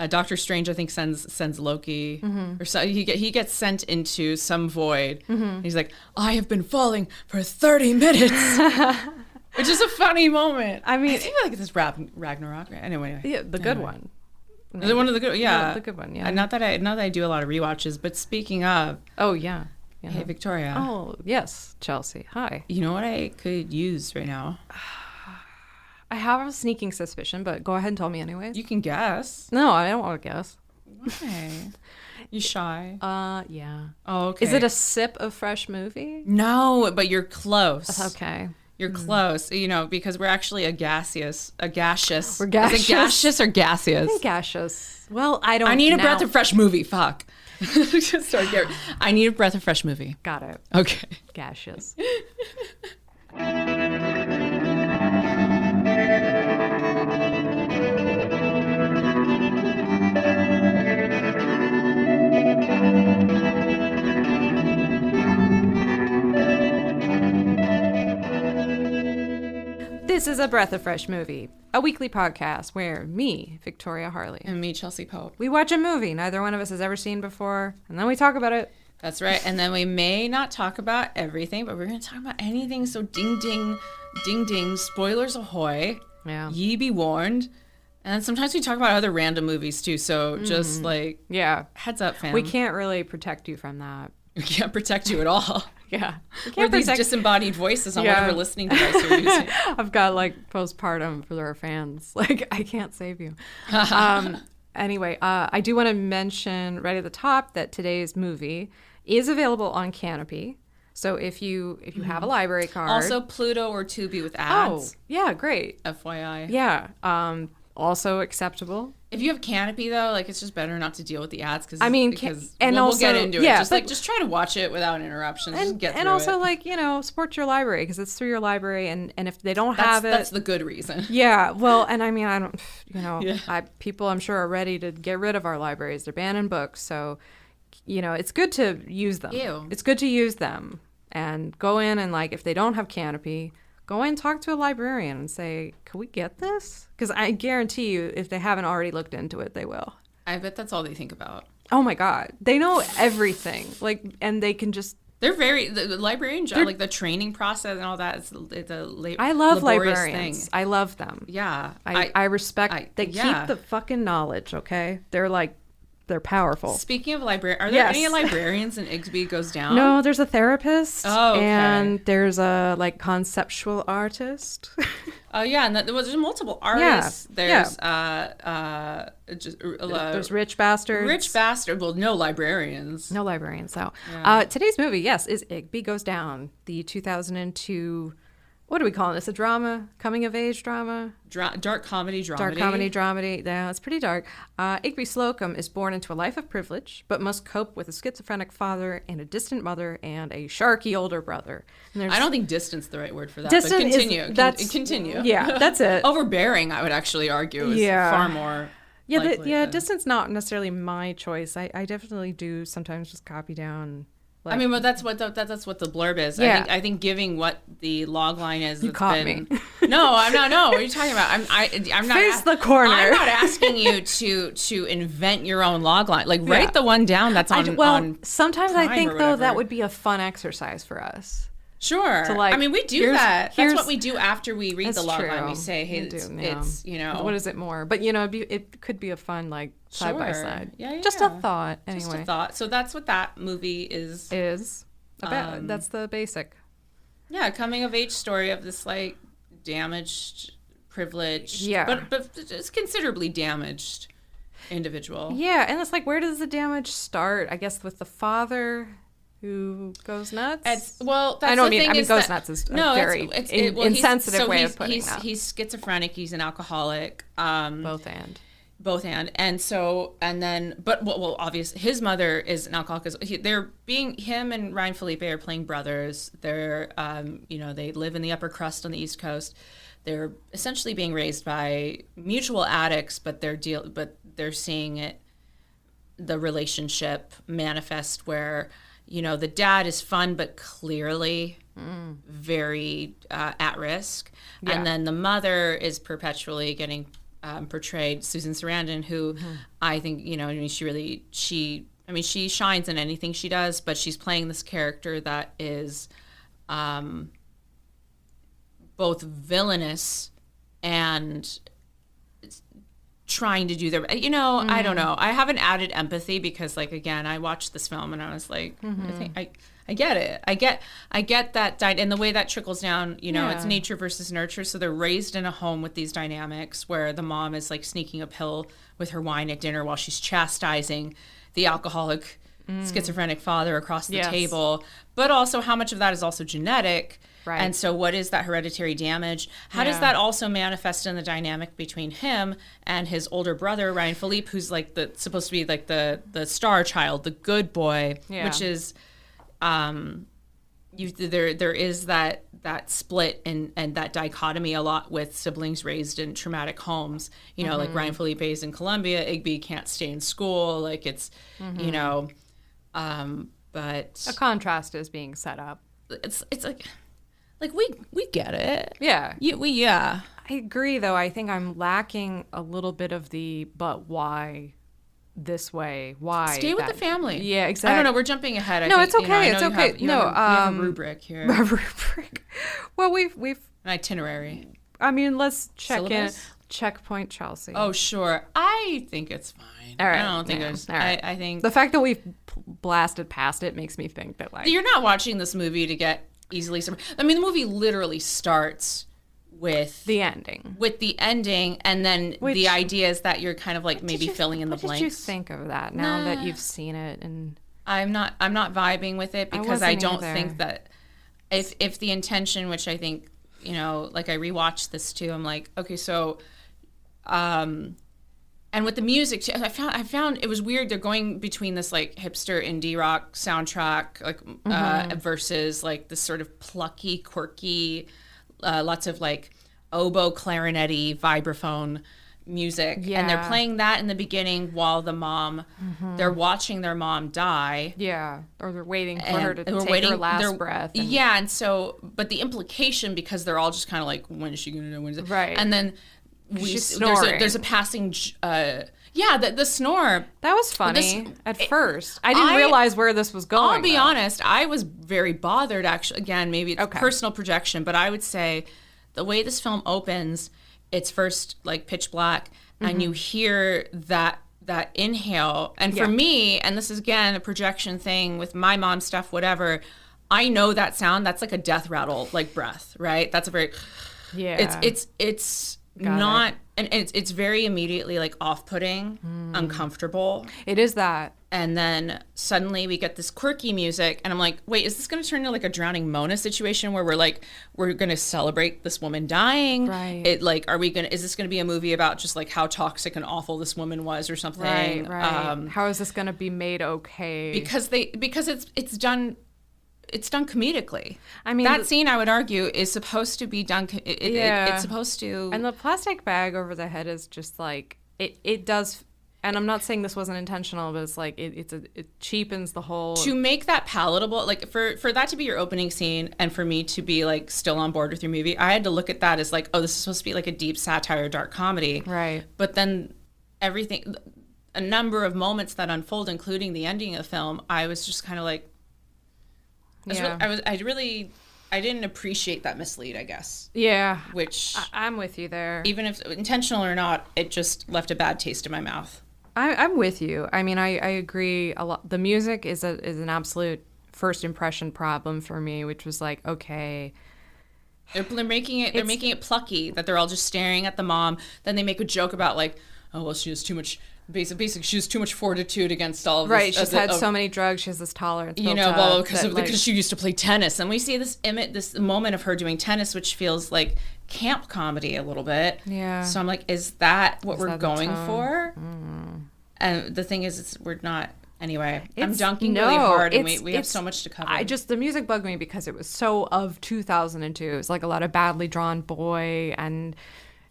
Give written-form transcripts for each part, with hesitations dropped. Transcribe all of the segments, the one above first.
Doctor Strange, I think, sends Loki, or so he gets sent into some void. He's like, I have been falling for 30 minutes, which is a funny moment. I mean, I feel like it's this Ragnarok. Anyway, yeah, the good one. One of the good, yeah, the good one. Yeah. Not that I do a lot of rewatches, but speaking of, oh yeah. Hey Victoria. Oh yes, Chelsea. Hi. You know what I could use right now? I have a sneaking suspicion, but go ahead and tell me anyways. You can guess. No, I don't want to guess. Why? You shy? Yeah. Oh, okay. Is it a sip of fresh movie? No, but you're close. Okay. You're close, because we're actually a gaseous. We're gaseous. Is it gaseous or gaseous? I think gaseous. Well, I don't know. I need a breath of fresh movie. Fuck. Sorry, I need a breath of fresh movie. Got it. Okay. Gaseous. This is a Breath of Fresh Movie, a weekly podcast where me, Victoria Harley, And me, Chelsea Pope. we watch a movie neither one of us has ever seen before, and then we talk about it. That's right. And then we may not talk about everything, but we're going to talk about anything. So ding, ding, ding, ding. Spoilers ahoy. Yeah. Ye be warned. And sometimes we talk about other random movies too. So just Yeah. heads up, fam. We can't really protect you from that. We can't protect you at all. Yeah. We're these disembodied voices on whatever listening device you're using. I've got postpartum for our fans. I can't save you. Anyway, I do want to mention right at the top that today's movie is available on Canopy. So if you have a library card. Also Pluto or Tubi with ads. Oh, yeah, great. FYI. Yeah. Also acceptable. If you have Canopy though, it's just better not to deal with the ads and we'll get into yeah, it. Just try to watch it without interruptions. Just get through and also it. support your library because it's through your library, and if they don't have it, that's the good reason. Yeah, well, and I mean, I don't, Yeah. People I'm sure are ready to get rid of our libraries. They're banning books, so it's good to use them. Ew. It's good to use them and go in and if they don't have Canopy, go in and talk to a librarian and say, can we get this? Because I guarantee you, if they haven't already looked into it, they will. I bet that's all they think about. Oh my God. They know everything. And they can just... They're the librarian job, the training process and all that. It's a I love laborious librarians. thing. I love them. Yeah. I respect... They keep the fucking knowledge, okay? They're powerful. Speaking of librarians, are there any librarians in Igby Goes Down? No, there's a therapist. Oh, okay. And there's a conceptual artist. Oh yeah, and there's multiple artists. Yeah. There's rich bastards. Rich bastard. Well, no librarians. No librarians. So Yeah. today's movie, yes, is Igby Goes Down, the 2002. What do we call this? A drama? Coming of age drama? Dark comedy dramedy. Dark comedy dramedy. Yeah, it's pretty dark. Igby Slocum is born into a life of privilege, but must cope with a schizophrenic father and a distant mother and a sharky older brother. I don't think distance is the right word for that, distant but continue. Continue. Yeah, that's it. Overbearing, I would actually argue, is far more likely. Distance not necessarily my choice. I definitely do sometimes just copy down. But that's what the blurb is. Yeah. I think giving what the log line is. You caught me. No, I'm not. No, what are you talking about? I'm not. Face the corner. I'm not asking you to invent your own log line. Write the one down that's on. On sometimes Prime I think or though whatever. that would be a fun exercise for us. Sure. To we do that. That's what we do after we read the log true. line. We say, hey, it's what is it more? But it could be a fun side by side. Yeah. Just a thought. Anyway. Just a thought. So that's what that movie is. That's the basic. Yeah, coming of age story of this damaged, privileged, but it's considerably damaged individual. Yeah, and it's where does the damage start? I guess with the father who goes nuts. That's goes nuts is a very insensitive way of putting that. He's schizophrenic. He's an alcoholic. Both and. Obviously his mother is an alcoholic. Him and Ryan Felipe are playing brothers. They're, they live in the upper crust on the East Coast. They're essentially being raised by mutual addicts, but they're seeing the relationship manifest where, the dad is fun, but clearly very at risk. Yeah. And then the mother is perpetually getting portrayed Susan Sarandon, who I think, you know, I mean, she shines in anything she does, but she's playing this character that is both villainous and trying to do their, you know, I don't know. I have an added empathy because, like, again, I watched this film and I was like, I get it. I get that, and the way that trickles down, you know, it's nature versus nurture. So they're raised in a home with these dynamics where the mom is like sneaking a pill with her wine at dinner while she's chastising the alcoholic, schizophrenic father across the table. But also, how much of that is also genetic? Right. And so what is that hereditary damage? How does that also manifest in the dynamic between him and his older brother, Ryan Philippe, who's like supposed to be like the star child, the good boy, which is there is that split and that dichotomy a lot with siblings raised in traumatic homes. You know, like Ryan Philippe is in Colombia, Igby can't stay in school, like it's you know, but a contrast is being set up. It's like we get it. Yeah. I agree, though. I think I'm lacking a little bit of the but why this way? Why? Stay with the family. Yeah, exactly. I don't know. We're jumping ahead. No, it's okay. It's okay. You have a rubric here. A rubric. Well, we've an itinerary. I mean, let's check Syllabus? in. Checkpoint Chelsea. Oh, sure. I think it's fine. All right. I don't think it's. All right. I think the fact that we've blasted past it makes me think that, like, you're not watching this movie to get easily. I mean, the movie literally starts with the ending. And then the idea is that you're kind of like maybe filling in the blanks. What did you think of that now that you've seen it? And I'm not vibing with it because I don't think that if the intention, which I think, you know, like I rewatched this too, I'm like, okay, so and with the music too, I found it was weird. They're going between this like hipster indie rock soundtrack, like versus like this sort of plucky, quirky, lots of like oboe, clarinet-y, vibraphone music. Yeah. And they're playing that in the beginning while the mom, they're watching their mom die. Yeah. Or they're waiting for her to take her last breath. Yeah. And so, but the implication, because they're all just kind of like, when is she going to know? When is it? Right. And then she's snoring. There's a passing, the snore. That was funny at first. I didn't realize where this was going. I'll be honest, I was very bothered, actually. Again, maybe it's personal projection, but I would say the way this film opens, it's first like pitch black, and you hear that inhale. And for me, and this is again a projection thing with my mom stuff, whatever, I know that sound. That's like a death rattle, like breath, right? That's a very it's not, and it's very immediately like off-putting, uncomfortable. It is that. And then suddenly we get this quirky music, and I'm like, wait, is this going to turn into like a Drowning Mona situation where we're going to celebrate this woman dying? Right. Is this going to be a movie about just like how toxic and awful this woman was or something? Right. How is this going to be made okay? Because it's done comedically. I mean, that scene, I would argue, is supposed to be done. It's supposed to. And the plastic bag over the head is just like it does. And I'm not saying this wasn't intentional, but it's like it cheapens the whole. To make that palatable, like for that to be your opening scene, and for me to be like still on board with your movie, I had to look at that as like, oh, this is supposed to be like a deep satire, dark comedy, right? But then everything, a number of moments that unfold, including the ending of the film, I was just kind of like. I didn't appreciate that mislead, I guess. Yeah. Which I'm with you there. Even if intentional or not, it just left a bad taste in my mouth. I'm with you. I mean, I agree a lot. The music is an absolute first impression problem for me, which was like, okay. They're making it plucky, that they're all just staring at the mom. Then they make a joke about like, oh well, she has too much. Basically, she has too much fortitude against all of this. Right, she's had so many drugs, she has this tolerance. You know, blah, because she used to play tennis. And we see this moment of her doing tennis, which feels like camp comedy a little bit. Yeah. So I'm like, is that what we're going for? And the thing is, we're not. Anyway, I'm dunking really hard, and we have so much to cover. The music bugged me because it was so of 2002. It was like a lot of badly drawn boy and.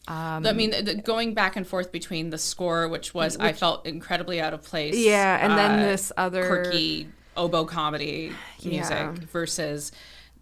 I mean, going back and forth between the score, which I felt incredibly out of place. Yeah, and then this other quirky oboe comedy music versus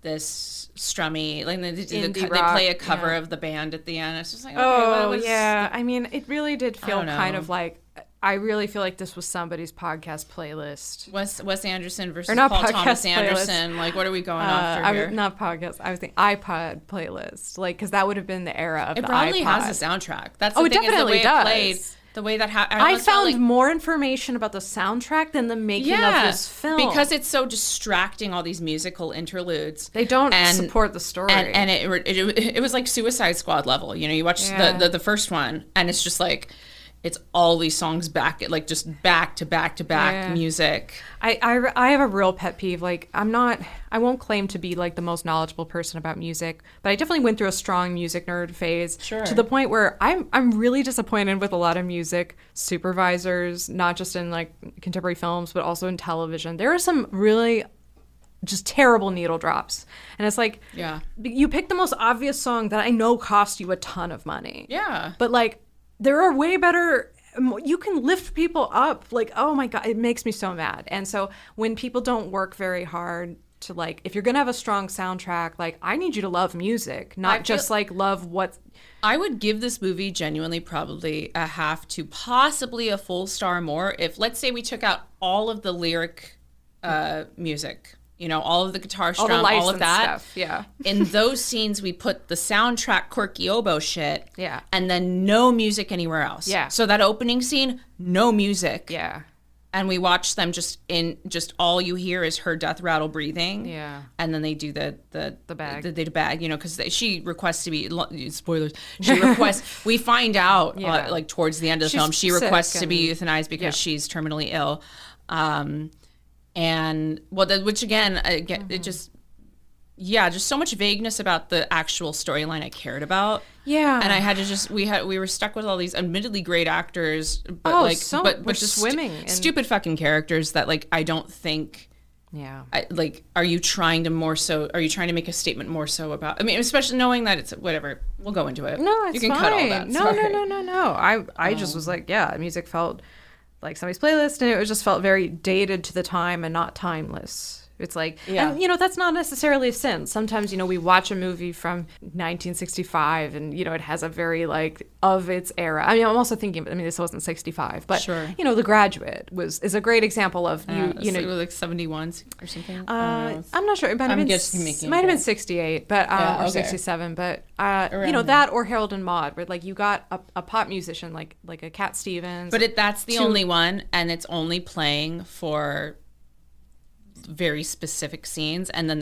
this strummy, like they rock, play a cover of the band at the end. It's just like, okay, oh yeah, I mean, it really did feel kind of like, I really feel like this was somebody's podcast playlist. Wes Anderson versus or not Paul podcast Thomas playlist. Anderson. Like, what are we going after here? Not podcast. I was thinking iPod playlist, like, because that would have been the era of the iPod. It probably has a soundtrack. That's the it thing, definitely is the way does. it played. The way that I found more information about the soundtrack than the making of this film, because it's so distracting. All these musical interludes, they don't support the story, and it was like Suicide Squad level. You know, you watch the first one, and it's just like, it's all these songs back, like just back to back to back music. I have a real pet peeve. Like, I won't claim to be like the most knowledgeable person about music, but I definitely went through a strong music nerd phase to the point where I'm really disappointed with a lot of music supervisors, not just in like contemporary films, but also in television. There are some really just terrible needle drops. And it's like, you pick the most obvious song that I know cost you a ton of money. Yeah. But like, there are way better, you can lift people up. Like, oh my God, it makes me so mad. And so when people don't work very hard to, like, if you're going to have a strong soundtrack, like, I need you to love music, not just like love what. I would give this movie genuinely probably a half to possibly a full star more if, let's say, we took out all of the lyric music. You know, all of the guitar strum, all of that. Stuff, yeah. In those scenes, we put the soundtrack quirky oboe shit. Yeah. And then no music anywhere else. Yeah. So that opening scene, no music. Yeah. And we watch them just all you hear is her death rattle breathing. Yeah. And then they do the bag. The bag, you know, because she requests to be, spoilers, she requests, we find out like towards the end of the film, she requests to be euthanized because she's terminally ill. And which again, it just so much vagueness about the actual storyline I cared about. Yeah. And I had to we were stuck with all these admittedly great actors, but but just swimming stupid fucking characters that, like, I don't think. Yeah. Are you trying to make a statement more so about, I mean, especially knowing that it's whatever, we'll go into it. No, it's you can fine. cut all that. No. I just was like, music felt like somebody's playlist, and it just felt very dated to the time and not timeless. It's like, and, you know, that's not necessarily a sin. Sometimes, you know, we watch a movie from 1965 and, you know, it has a very, like, of its era. I mean, I'm also thinking, I mean, this wasn't 65, but, you know, The Graduate is a great example of, you know. Like 71 or something? I'm not sure. It might have been 68, but, or 67, but, you know, that or Harold and Maude, where, like, you got a pop musician like a Cat Stevens. But that's the only one, and it's only playing for very specific scenes, and then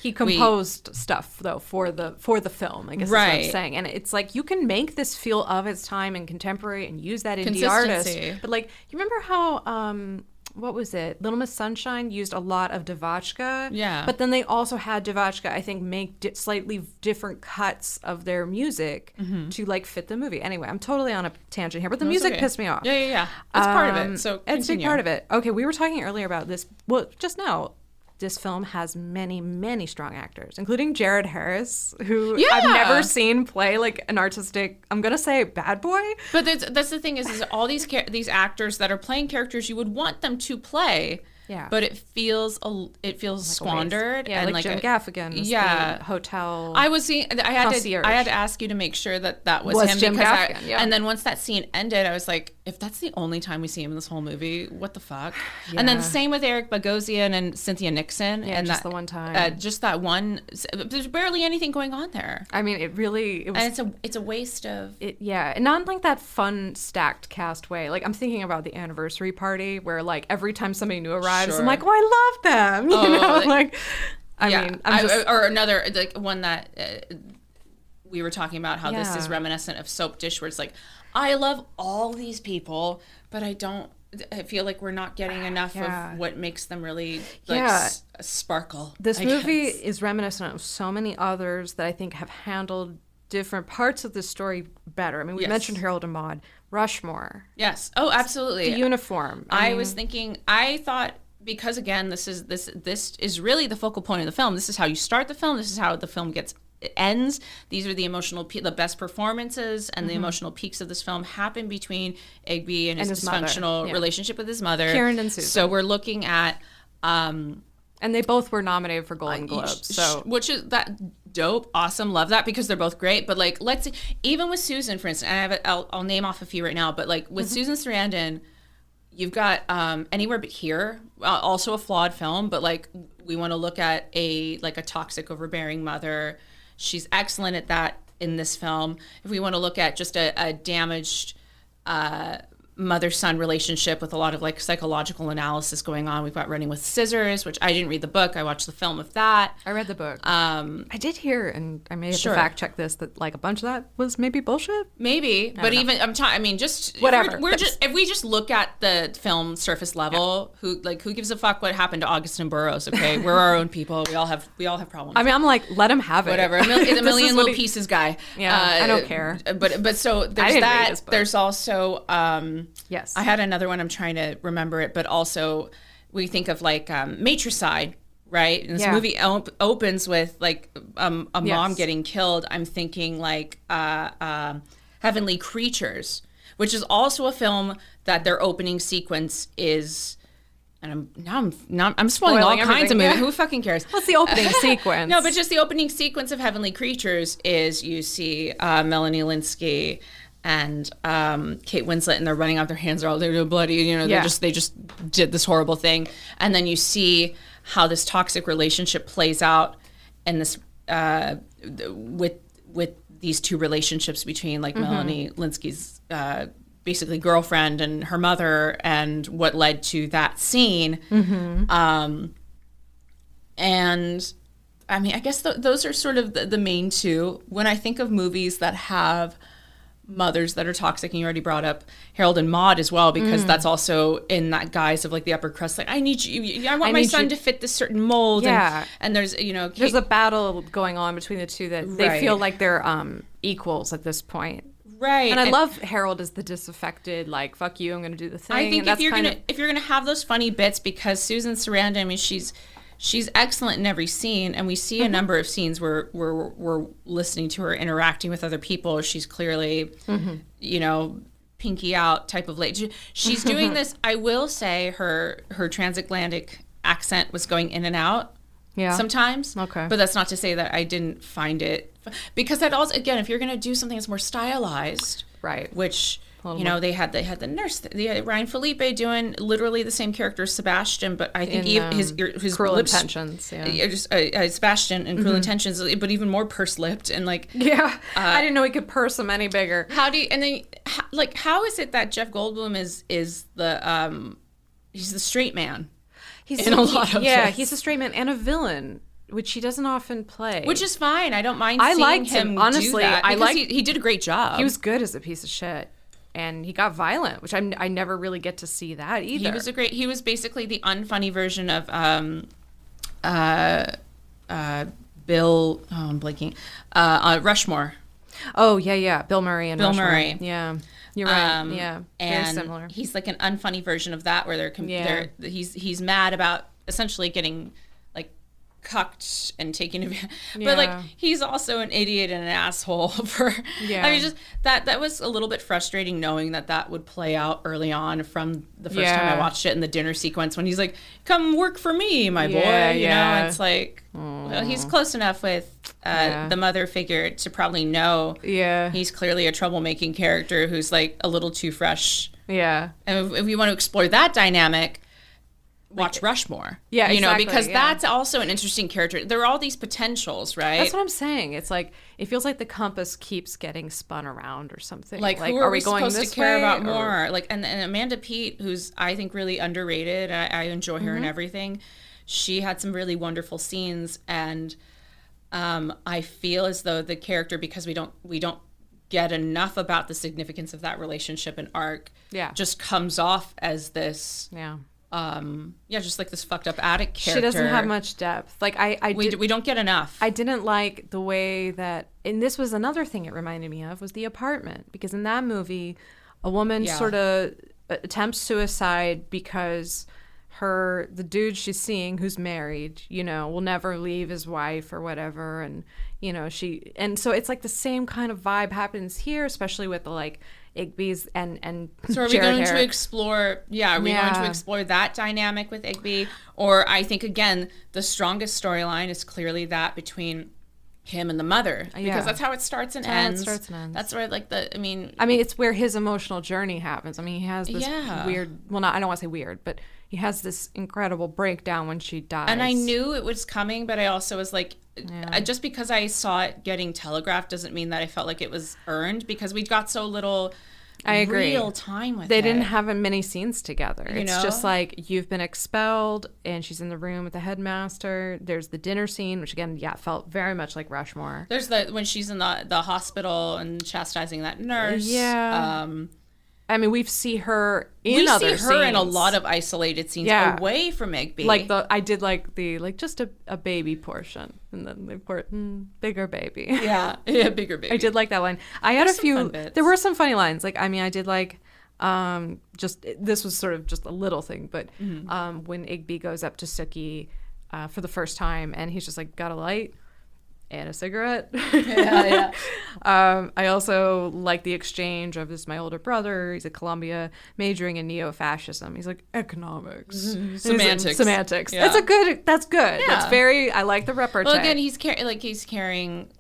he composed stuff though for the film, I guess, is what I'm saying. And it's like, you can make this feel of its time and contemporary and use that indie artist, but like, you remember how what was it, Little Miss Sunshine used a lot of Devachka, but then they also had Devachka, I think, make slightly different cuts of their music to, like, fit the movie. Anyway, I'm totally on a tangent here, but the music pissed me off. Yeah. It's part of it. So it's a big part of it. Okay, we were talking earlier about this. Well, just now, this film has many, many strong actors, including Jared Harris, who I've never seen play, like, an artistic, I'm gonna say, bad boy. But that's the thing is all these actors that are playing characters you would want them to play. Yeah. But it feels like squandered. Yeah, and like Jim Gaffigan. The hotel. I was seeing. I had to ask you to make sure that was him, Jim Gaffigan. And then once that scene ended, I was like, if that's the only time we see him in this whole movie, what the fuck? Yeah. And then same with Eric Bogosian and Cynthia Nixon. Yeah, and just the one time. Just that one. There's barely anything going on there. I mean, it was. And it's a waste of. And not like that fun stacked cast way. Like, I'm thinking about the anniversary party where, like, every time somebody new arrives, I'm like, I love them. You know, like, I mean, or another, like, one that we were talking about how this is reminiscent of Soap Dish, where it's like, I love all these people, but I feel like we're not getting enough of what makes them really, like, sparkle. This movie is reminiscent of so many others that I think have handled different parts of the story better. I mean, we mentioned Harold and Maude, Rushmore. Yes. Oh, absolutely. The Uniform. I thought, because again, this is really the focal point of the film. This is how you start the film. This is how the film ends. These are the the best performances and the emotional peaks of this film happen between Igby and his dysfunctional relationship with his mother, Karen and Susan. So we're looking at And they both were nominated for Golden Globes. So which is that dope, awesome, love that because they're both great. But like, let's see, even with Susan, for instance, and I'll name off a few right now. But like with Susan Sarandon, you've got Anywhere But Here, also a flawed film, but like we want to look at a toxic, overbearing mother. She's excellent at that in this film. If we want to look at just a damaged mother-son relationship with a lot of like psychological analysis going on, we've got Running with Scissors, which I didn't read the book. I watched the film of that. I read the book. I did hear, and I may have to fact check this, that like a bunch of that was maybe bullshit. Maybe, but even I mean, just whatever. If we just look at the film surface level, who gives a fuck what happened to Augustin Burroughs? Okay, we're our own people. We all have problems. I mean, I'm like, let him have it. Whatever. A million little pieces guy. Yeah, I don't care. But so there's that. There's also yes. I had another one. I'm trying to remember it, but also we think of like matricide, right? And this movie opens with like a mom getting killed. I'm thinking like Heavenly Creatures, which is also a film that their opening sequence is. And I'm spoiling all kinds of movies. Yeah. Who fucking cares? What's the opening sequence? No, but just the opening sequence of Heavenly Creatures is you see Melanie Linsky and Kate Winslet, and they're running out. Their hands are all they're bloody. You know, they just did this horrible thing, and then you see how this toxic relationship plays out, and this with these two relationships between like Melanie Linsky's basically girlfriend and her mother, and what led to that scene. And I mean, I guess those are sort of the main two. When I think of movies that have mothers that are toxic, and you already brought up Harold and Maude as well, because that's also in that guise of like the upper crust. Like, I need you. I want my son to fit this certain mold. Yeah. And there's there's a battle going on between the two that they feel like they're equals at this point. Right. And I love Harold as the disaffected, like, fuck you, I'm going to do the thing. I think if you're gonna have those funny bits, because Susan Sarandon, I mean, she's excellent in every scene, and we see a number of scenes where we're listening to her interacting with other people. She's clearly, pinky out type of lady. She's doing this. I will say her transatlantic accent was going in and out. Yeah. Sometimes. Okay. But that's not to say that I didn't find it, because that also, again, if you're going to do something that's more stylized, right, which they had the nurse, Ryan Felipe doing literally the same character as Sebastian, but I think his Cruel lips, Intentions, Sebastian in Cruel Intentions, but even more purse-lipped and like I didn't know he could purse them any bigger. How is it that Jeff Goldblum is the he's the straight man? He's in a lot of this. He's a straight man and a villain, which he doesn't often play. Which is fine. I don't mind. I seeing liked him honestly. Do that he did a great job. He was good as a piece of shit, and he got violent, which I never really get to see that either. He was basically the unfunny version of Bill. Oh, I'm blanking. Rushmore. Oh yeah, Bill Murray and Bill Rushmore. Murray. Yeah. You're right. Yeah, and very similar. He's like an unfunny version of that, where he's mad about essentially getting like cucked and taken advantage. But like he's also an idiot and an asshole for. Yeah. I mean, just that was a little bit frustrating, knowing that would play out early on from the first time I watched it in the dinner sequence, when he's like, "Come work for me, my boy." You know, it's like well, he's close enough with the mother figure to probably know he's clearly a troublemaking character who's like a little too fresh. Yeah. And if you want to explore that dynamic, watch Rushmore. Yeah, exactly, because that's also an interesting character. There are all these potentials, right? That's what I'm saying. It's like it feels like the compass keeps getting spun around or something. Like who are we going supposed to care about more? Like and Amanda Peet, who's I think really underrated. I enjoy her in everything. She had some really wonderful scenes, and I feel as though the character, because we don't get enough about the significance of that relationship and arc, just comes off as this just like this fucked up addict character. She doesn't have much depth. Like we don't get enough. I didn't like the way that, and this was another thing it reminded me of, was The Apartment, because in that movie a woman sort of attempts suicide because the dude she's seeing, who's married, will never leave his wife or whatever, and so it's like the same kind of vibe happens here, especially with the like Igby's and So are we Jared going Harris. to explore? Yeah, are we going to explore that dynamic with Igby? Or I think again, the strongest storyline is clearly that between him and the mother, because that's how it starts and ends. That's where I mean, it's where his emotional journey happens. I mean, he has this weird. Well, not I don't want to say weird, but he has this incredible breakdown when she dies. And I knew it was coming, but I also was like, just because I saw it getting telegraphed doesn't mean that I felt like it was earned, because we got so little. I agree. Real time with They it. didn't have many scenes together. You it's know? just like, you've been expelled, and she's in the room with the headmaster. There's the dinner scene, which again, felt very much like Rushmore. There's when she's in the hospital and chastising that nurse. Yeah. I mean, we see her in other scenes. We see her in a lot of isolated scenes away from Igby. Like I did like just a baby portion, and then the bigger baby. Yeah, bigger baby. I did like that line. I had a few. Fun bits. There were some funny lines. Like, I mean, I did like. This was sort of just a little thing, but when Igby goes up to Sookie for the first time, and he's just like, got a light and a cigarette. I also like the exchange of, this is my older brother, he's at Columbia, majoring in neo-fascism. He's like, economics. Semantics. Semantics. Yeah. That's good. Yeah. That's very, I like the repartee. Well, again, he's carrying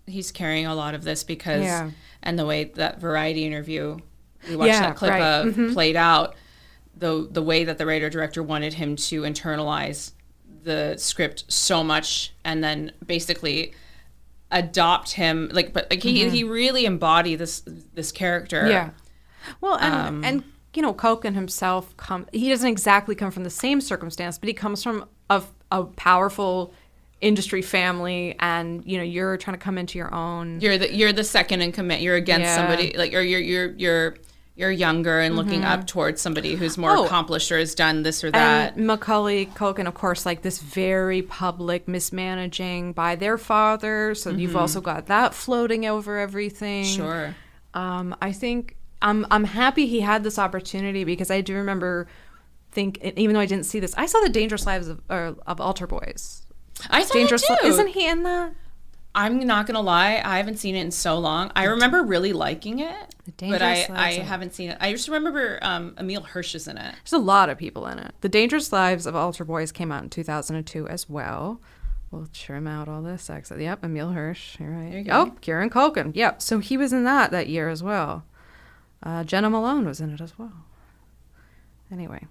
a lot of this because, and the way that Variety interview, we watched that clip of, played out, the way that the writer-director wanted him to internalize the script so much, and then basically adopt him, he really embodied this character. Yeah. Well, and you know, Culkin himself he doesn't exactly come from the same circumstance, but he comes from a powerful industry family, and you know, you're trying to come into your own. You're the second in command. You're against somebody, like, or you're younger and looking up towards somebody who's more accomplished or has done this or that. And Macaulay Culkin, of course, like this very public mismanaging by their father. So you've also got that floating over everything. Sure. I think I'm happy he had this opportunity, because I do remember even though I didn't see this, I saw The Dangerous Lives of Altar Boys. I saw that too. Isn't he in that? I'm not gonna lie, I haven't seen it in so long. I remember really liking it, but I haven't seen it. I just remember Emile Hirsch is in it. There's a lot of people in it. The Dangerous Lives of Altar Boys came out in 2002 as well. We'll trim out all this exit. Yep, Emile Hirsch. You're right. There you go. Oh, Kieran Culkin. Yep. So he was in that year as well. Jenna Malone was in it as well. Anyway.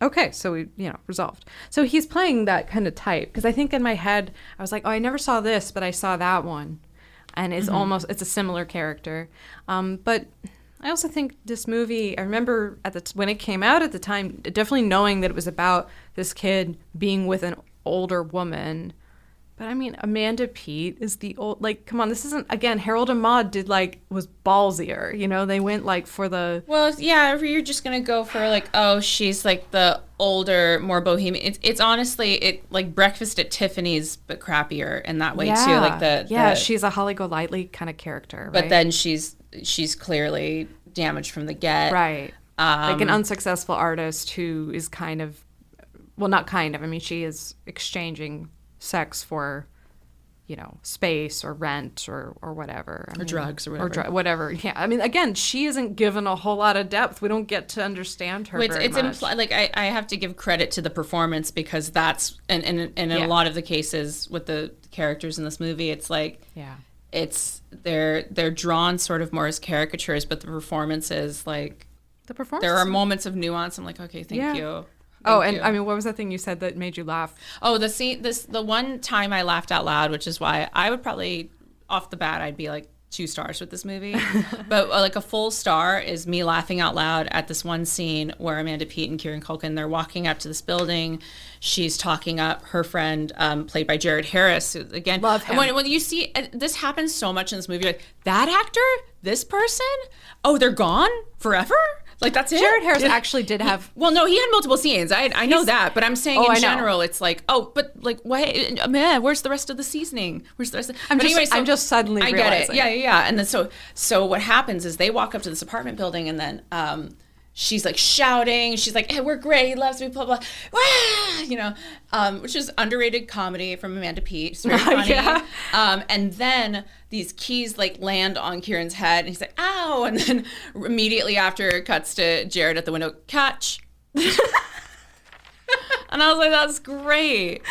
Okay, so we, resolved. So he's playing that kind of type, because I think in my head, I was like, oh, I never saw this, but I saw that one. And it's it's a similar character. But I also think this movie, I remember when it came out at the time, definitely knowing that it was about this kid being with an older woman. But I mean, Amanda Peet is the old, come on, this isn't, again, Harold and Maude was ballsier, they went for the. Well, yeah, if you're just going to go for she's the older, more bohemian, it's honestly, Breakfast at Tiffany's, but crappier in that way too. She's a Holly Golightly kind of character, right? But then she's clearly damaged from the get. Right. An unsuccessful artist who is she is exchanging sex for, space or rent or whatever. Drugs or whatever. Or whatever. Yeah. I mean, again, she isn't given a whole lot of depth. We don't get to understand her very much. I have to give credit to the performance, because that's, and in a lot of the cases with the characters in this movie, it's it's, they're drawn sort of more as caricatures, but the performance is there are moments of nuance. I'm like, okay, thank you. I mean, what was the thing you said that made you laugh? Oh, the one time I laughed out loud, which is why I would probably, off the bat, I'd be 2 stars with this movie. But a full star is me laughing out loud at this one scene where Amanda Peet and Kieran Culkin, they're walking up to this building. She's talking up her friend, played by Jared Harris, who, again, love him. When you see, this happens so much in this movie, that actor, this person, oh, they're gone forever? That's it? Jared Harris actually did have. Well, no, he had multiple scenes. I know that, but I'm saying in general, it's what? Man, where's the rest of the seasoning? Where's the rest? I'm just suddenly realizing. I get it. Yeah. And then so what happens is they walk up to this apartment building, and then she's like shouting. She's like, hey, we're great. He loves me, blah, blah. Wah! You know, which is underrated comedy from Amanda Peet. It's very funny. Yeah. And then these keys like land on Kieran's head and he's like, ow. And then immediately after it cuts to Jared at the window, catch. And I was like, that's great.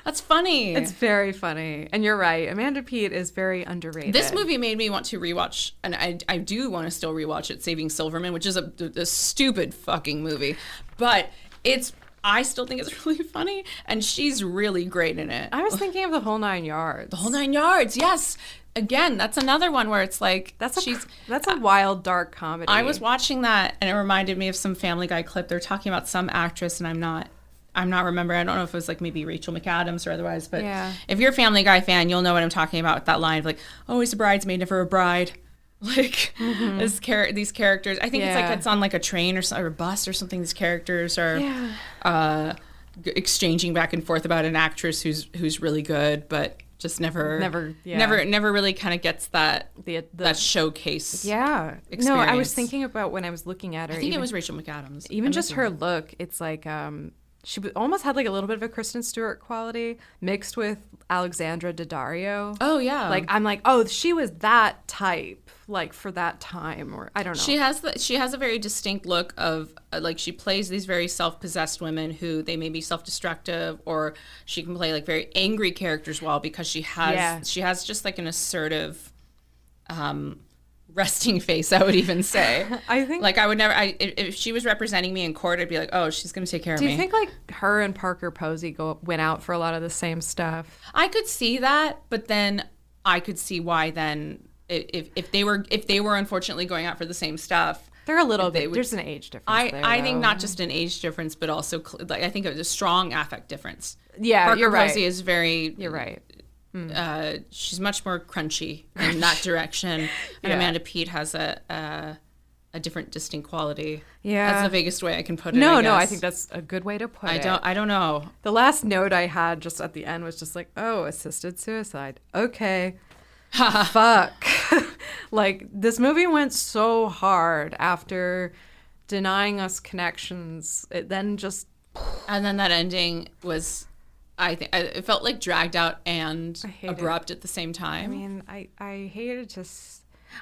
That's funny. It's very funny. And you're right. Amanda Peet is very underrated. This movie made me want to rewatch, and I do want to still rewatch it, Saving Silverman, which is a stupid fucking movie. But I still think it's really funny, and she's really great in it. I was thinking of The Whole Nine Yards. The Whole Nine Yards, yes. Again, that's another one where it's like That's a wild, dark comedy. I was watching that, and it reminded me of some Family Guy clip. They're talking about some actress, and I'm not remembering. I don't know if it was like maybe Rachel McAdams or otherwise, but if you're a Family Guy fan, you'll know what I'm talking about with that line of like, oh, he's a bridesmaid, never a bride. Like these characters, I think it's on like a train or a bus or something. These characters are exchanging back and forth about an actress who's really good, but just never really kind of gets that that showcase. Yeah. Experience. No, I was thinking about when I was looking at her. I think it was Rachel McAdams. Even just her look, it's like she almost had like a little bit of a Kristen Stewart quality mixed with Alexandra Daddario. Oh yeah. Like I'm like, oh, she was that type, like for that time, or I don't know. She has a very distinct look of like she plays these very self-possessed women who they may be self-destructive, or she can play like very angry characters well because she has just like an assertive resting face, I would even say. I think like I would never if she was representing me in court, I'd be like, oh, she's gonna take care of me. Do you think like her and Parker Posey went out for a lot of the same stuff? I could see that, but then I could see why then if they were unfortunately going out for the same stuff, they're a little bit. There's an age difference. I think not just an age difference, but also like I think it was a strong affect difference. Yeah, Parker you're right. Posey is very. You're right. She's much more crunchy in that direction, and Amanda Peet has a different distinct quality. Yeah, that's the vaguest way I can put it. No, I think that's a good way to put it. I don't know. The last note I had just at the end was just like, oh, assisted suicide. Okay. Fuck. Like this movie went so hard after denying us connections. And then that ending was, I think, it felt like dragged out and abrupt at the same time. I mean, I hated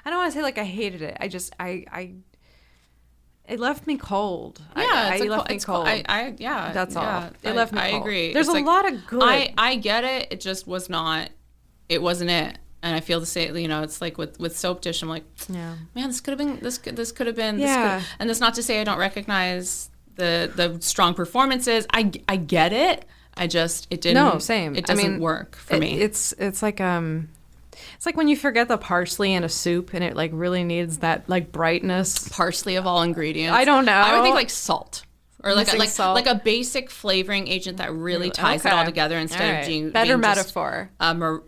I don't want to say like I hated it. I just it left me cold. Yeah, it left me cold. That's all. It left me cold. I agree. There's a lot of good. I get it. It just was not. It wasn't it. And I feel the same. You know, it's like with Soap Dish. I'm like, man, this could have been. This could have been. Yeah. And that's not to say I don't recognize the strong performances. I get it. It didn't. No, same. It doesn't work for me. It's like when you forget the parsley in a soup and it like really needs that like brightness. Parsley of all ingredients. I don't know. I would think like salt. Or like salt. a basic flavoring agent that really ties it all together instead of being better metaphor. Just I'm a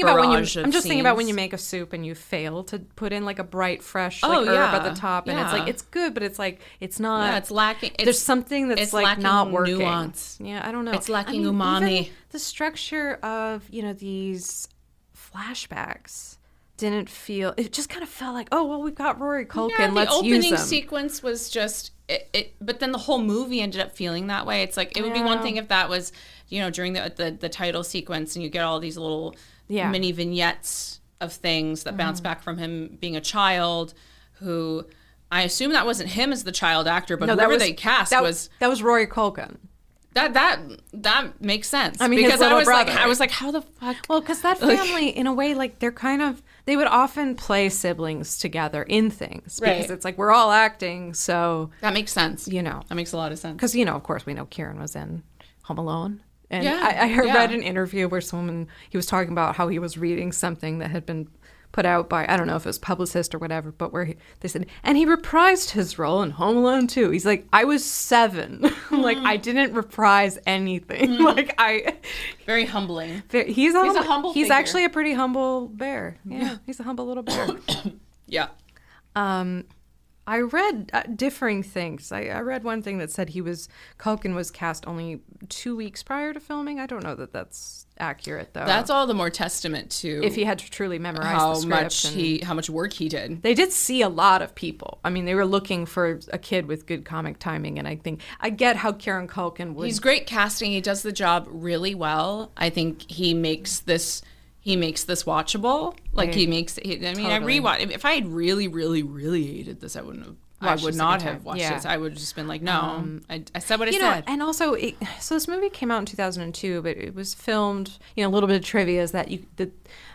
barrage I'm just thinking about when you make a soup and you fail to put in like a bright fresh herb at the top, and it's like it's good, but it's like it's not. Yeah, it's lacking. There's something that's like not working. Nuance. Yeah, I don't know. It's lacking umami. Even the structure of these flashbacks didn't feel. It just kind of felt like, oh well, we've got Rory Culkin. Let's use them. The opening sequence was just. But then the whole movie ended up feeling that way. It's like it would be one thing if that was, during the title sequence and you get all these little mini vignettes of things that bounce back from him being a child who I assume that wasn't him as the child actor, but whoever they cast was Rory Culkin. That makes sense. I mean, because I was like, how the fuck? Well, because that family, in a way, like they would often play siblings together in things because it's like we're all acting, so that makes sense. That makes a lot of sense. Because of course, we know Kieran was in Home Alone, and I read an interview where he was talking about how he was reading something that had been put out by, I don't know if it was Publicist or whatever, but where they said, and he reprised his role in Home Alone 2. He's like, I was 7. Like, I didn't reprise anything. Very humbling. He's a humble figure. He's actually a pretty humble bear. Yeah, he's a humble little bear. Yeah. I read differing things. I read one thing that said Culkin was cast only 2 weeks prior to filming. I don't know that that's accurate, though. That's all the more testament to if he had to truly memorize the script how much work he did. They did see a lot of people. I mean, they were looking for a kid with good comic timing, and I get how Kieran Culkin would. He's great casting. He does the job really well. I think he makes this watchable. Like he makes it. I mean, totally. I rewatch. If I had really, really, really hated this, I would not have watched this. I would have just been like, no. I said what I said. And also, so this movie came out in 2002, but it was filmed. A little bit of trivia is that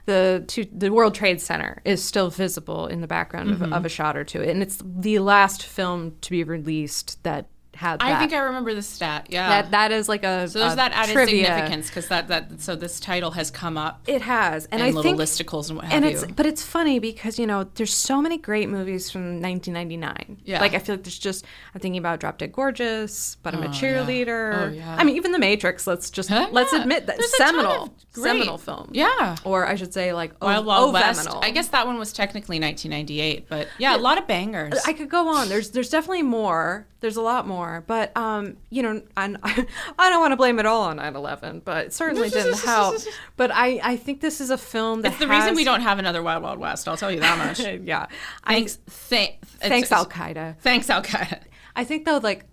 the World Trade Center is still visible in the background of a shot or two, and it's the last film to be released that had that. I think I remember the stat. Yeah, that is like a so there's that added trivia. significance because so this title has come up. It has, and I little think listicles and what have you. But it's funny because there's so many great movies from 1999. Yeah, like I feel like I'm thinking about Drop Dead Gorgeous, but I'm a cheerleader. Yeah. Oh yeah. I mean, even The Matrix. Let's admit that seminal film. Yeah, or I should say like Wild West. I guess that one was technically 1998, but yeah, a lot of bangers. I could go on. There's definitely more. There's a lot more, but and I don't want to blame it all on 9/11, but it certainly didn't help. But I think this is a film that it's the reason we don't have another Wild Wild West. I'll tell you that much. Yeah, thanks Al Qaeda. Thanks Al Qaeda. I think though, like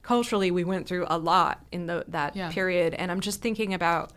culturally, we went through a lot in that period, and I'm just thinking about.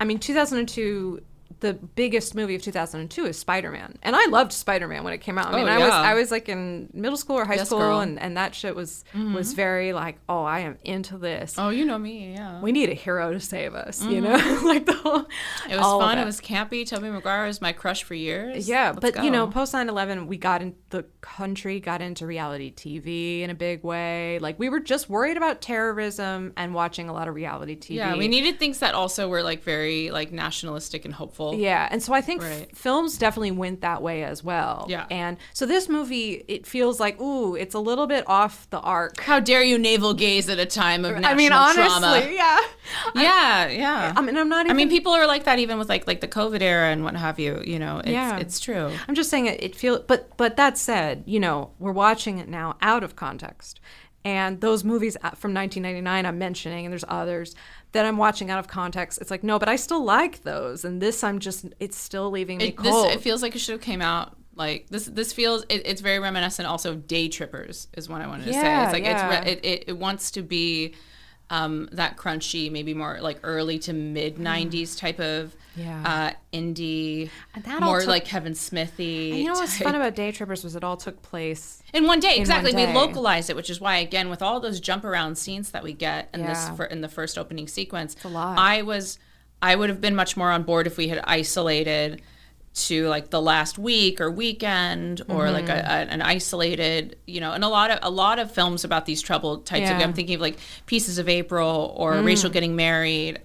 I mean, 2002. The biggest movie of 2002 is Spider-Man, and I loved Spider-Man when it came out. I mean, I was like in middle school or high school, and that shit was very like, oh, I am into this. Oh, you know me, yeah. We need a hero to save us, like the whole. It was fun. It was campy. Tobey Maguire was my crush for years. Yeah, but post 9/11, the country got into reality TV in a big way. Like we were just worried about terrorism and watching a lot of reality TV. Yeah, we needed things that also were like very like nationalistic and hopeful. Yeah, and so I think films definitely went that way as well. Yeah. And so this movie, it feels like, ooh, it's a little bit off the arc. How dare you navel gaze at a time of national trauma. Honestly, yeah. Yeah. I mean, I'm not even... I mean, people are like that even with like the COVID era and what have you, it's true. I'm just saying it feels... But that said, we're watching it now out of context. And those movies from 1999 I'm mentioning, and there's others that I'm watching out of context. It's like, no, but I still like those. And this, it's still leaving me cold. It feels like it should have came out like this feels, it's very reminiscent also of Day Trippers is what I wanted to say. It's like, it wants to be that crunchy, maybe more like early to mid 90s type of indie, more like Kevin Smithy. And what's fun about Day Trippers was it all took place in one day. Exactly. We localized it, which is why, again, with all those jump around scenes that we get in in the first opening sequence, it's a lot. I would have been much more on board if we had isolated to like the last week or weekend or like an isolated, and a lot of films about these troubled types of, I'm thinking of like Pieces of April or Rachel Getting Married.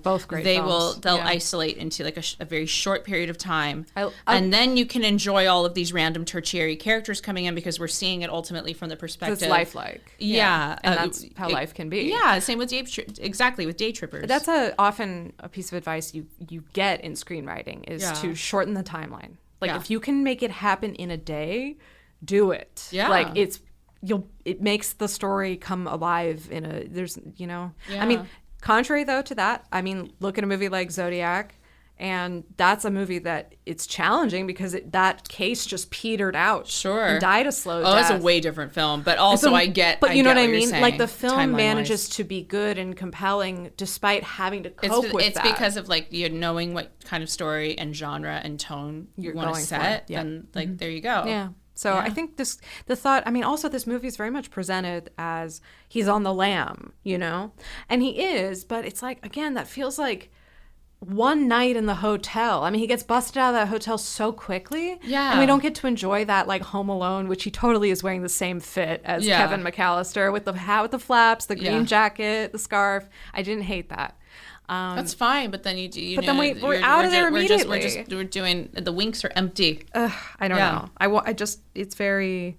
Both great films. They'll isolate into like a very short period of time. And then you can enjoy all of these random tertiary characters coming in because we're seeing it ultimately from the perspective. It's lifelike. Yeah. And that's how life can be. Yeah. Same with with Day Trippers. That's often a piece of advice you get in screenwriting is to shorten the timeline. Like if you can make it happen in a day, do it. Yeah. Like it makes the story come alive I mean, contrary though to that, I mean, look at a movie like Zodiac, and that's a movie that it's challenging because that case just petered out. Sure. And died a slow death. Oh, that's a way different film. But also But you know what I mean? Like the film manages to be good and compelling despite having to cope with that. It's because of like you knowing what kind of story and genre and tone you want to set. And like there you go. Yeah. So I think also this movie is very much presented as he's on the lam, and he is, but it's like, again, that feels like one night in the hotel. I mean, he gets busted out of that hotel so quickly. Yeah. And we don't get to enjoy that like Home Alone, which he totally is wearing the same fit as Kevin McAllister with the hat with the flaps, the green jacket, the scarf. I didn't hate that. That's fine, but then we're out of there immediately. We're doing, the winks are empty. I don't know. It's very,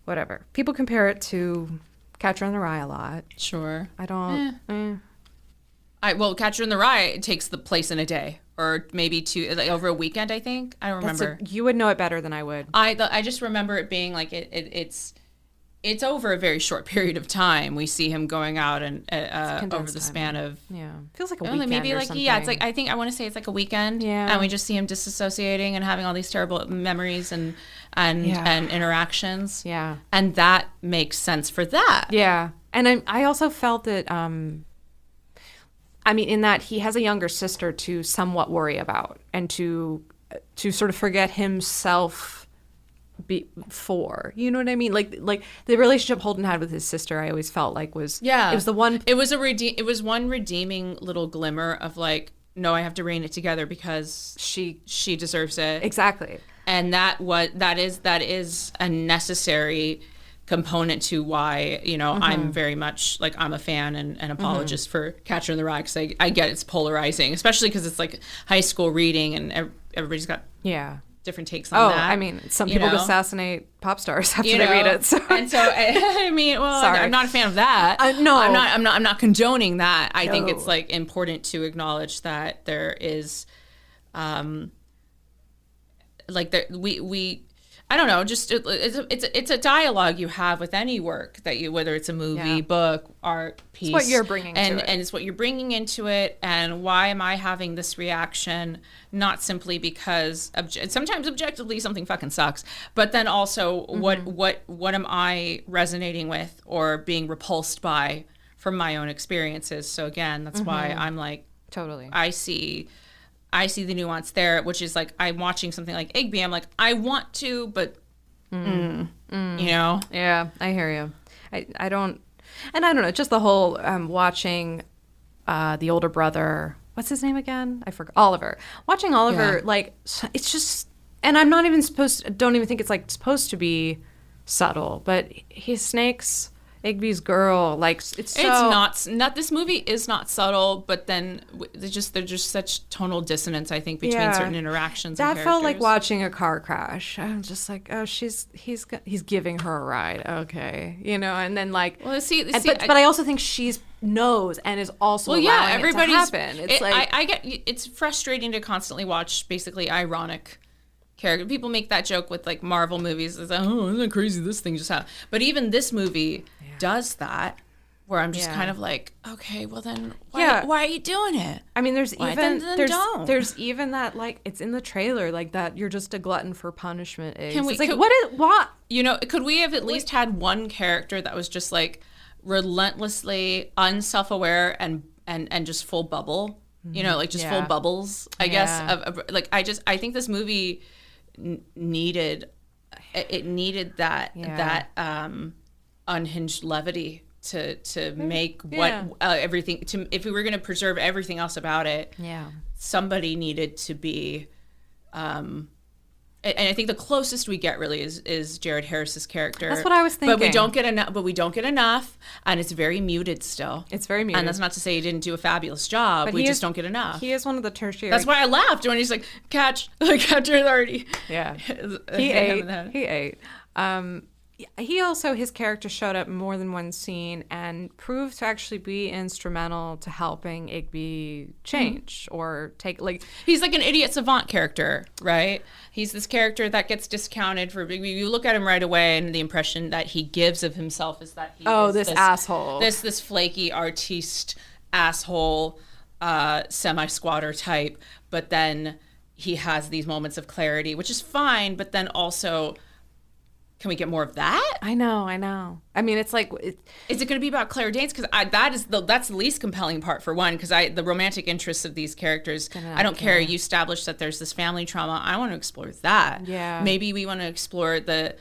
whatever. People compare it to Catcher in the Rye a lot. Sure. I don't. Catcher in the Rye takes the place in a day or maybe 2, like over a weekend, I think. I don't remember. You would know it better than I would. I just remember it being like it's over a very short period of time. We see him going out and over the span of feels like a weekend maybe or like something. it's like I want to say it's like a weekend. Yeah, and we just see him disassociating and having all these terrible memories and interactions. Yeah, and that makes sense for that. Yeah, and I also felt that. I mean, in that he has a younger sister to somewhat worry about and to sort of forget himself before, you know what I mean? Like the relationship Holden had with his sister, I always felt like was it was the one. It was one redeeming little glimmer of like, no, I have to rein it together because she deserves it. Exactly. And that is a necessary component to why, you know, I'm very much like, I'm a fan and an apologist for Catcher in the Rye, because I get it's polarizing, especially because it's like high school reading and everybody's got different takes on that. I mean, some people assassinate pop stars after they read it. So. And so I mean, well, sorry. I'm not a fan of that. No, I'm not condoning that. I think it's like important to acknowledge that there is, like we I don't know, just it's a dialogue you have with any work that you, whether it's a movie, book, art piece. It's what you're bringing to it. And it's what you're bringing into it, and why am I having this reaction? Not simply because sometimes objectively something fucking sucks, but then also what am I resonating with or being repulsed by from my own experiences? So again, that's why I'm like, totally. I see the nuance there, which is like, I'm watching something like Igby. I'm like, I want to, but, you know? Yeah, I hear you. I don't know, just the whole watching the older brother, what's his name again? I forgot. Oliver. Watching Oliver, like, it's just, and I'm not even don't even think it's like supposed to be subtle, but he snakes Igby's girl, like it's not this movie is not subtle, but then there's just such tonal dissonance, I think, between certain interactions. That and felt like watching a car crash. I'm just like, oh, he's giving her a ride, okay, you know, and then like, well, but I also think she's knows and is also allowing everybody's it to happen. It's like I get it's frustrating to constantly watch basically ironic character. People make that joke with like Marvel movies. It's like, oh, isn't that crazy? This thing just happened. But even this movie does that, where I'm just kind of like, okay, well then, why are you doing it? I mean, there's even that, like, it's in the trailer, like that you're just a glutton for punishment. What? You know, could we have at least had one character that was just like relentlessly unself-aware and just full bubble? You know, like just full bubbles. I guess I think this movie needed that unhinged levity to make everything, to if we were going to preserve everything else about it, somebody needed to be and I think the closest we get really is Jared Harris's character. That's what I was thinking. But we don't get enough, and it's very muted still. It's very muted. And that's not to say he didn't do a fabulous job. But we just don't get enough. He is one of the tertiary. That's why I laughed when he's like, Catcher already. Yeah. He ate. He also, his character showed up more than one scene and proved to actually be instrumental to helping Igby change or take, like... He's like an idiot savant character, right? He's this character that gets discounted for... You look at him right away and the impression that he gives of himself is that he is this asshole. This flaky artiste asshole, semi-squatter type, but then he has these moments of clarity, which is fine, but then also... Can we get more of that? I know. I mean, it's like... Is it going to be about Claire Danes? Because that's the least compelling part, for one, because the romantic interests of these characters, I don't care. You established that there's this family trauma. I want to explore that. Yeah. Maybe we want to explore the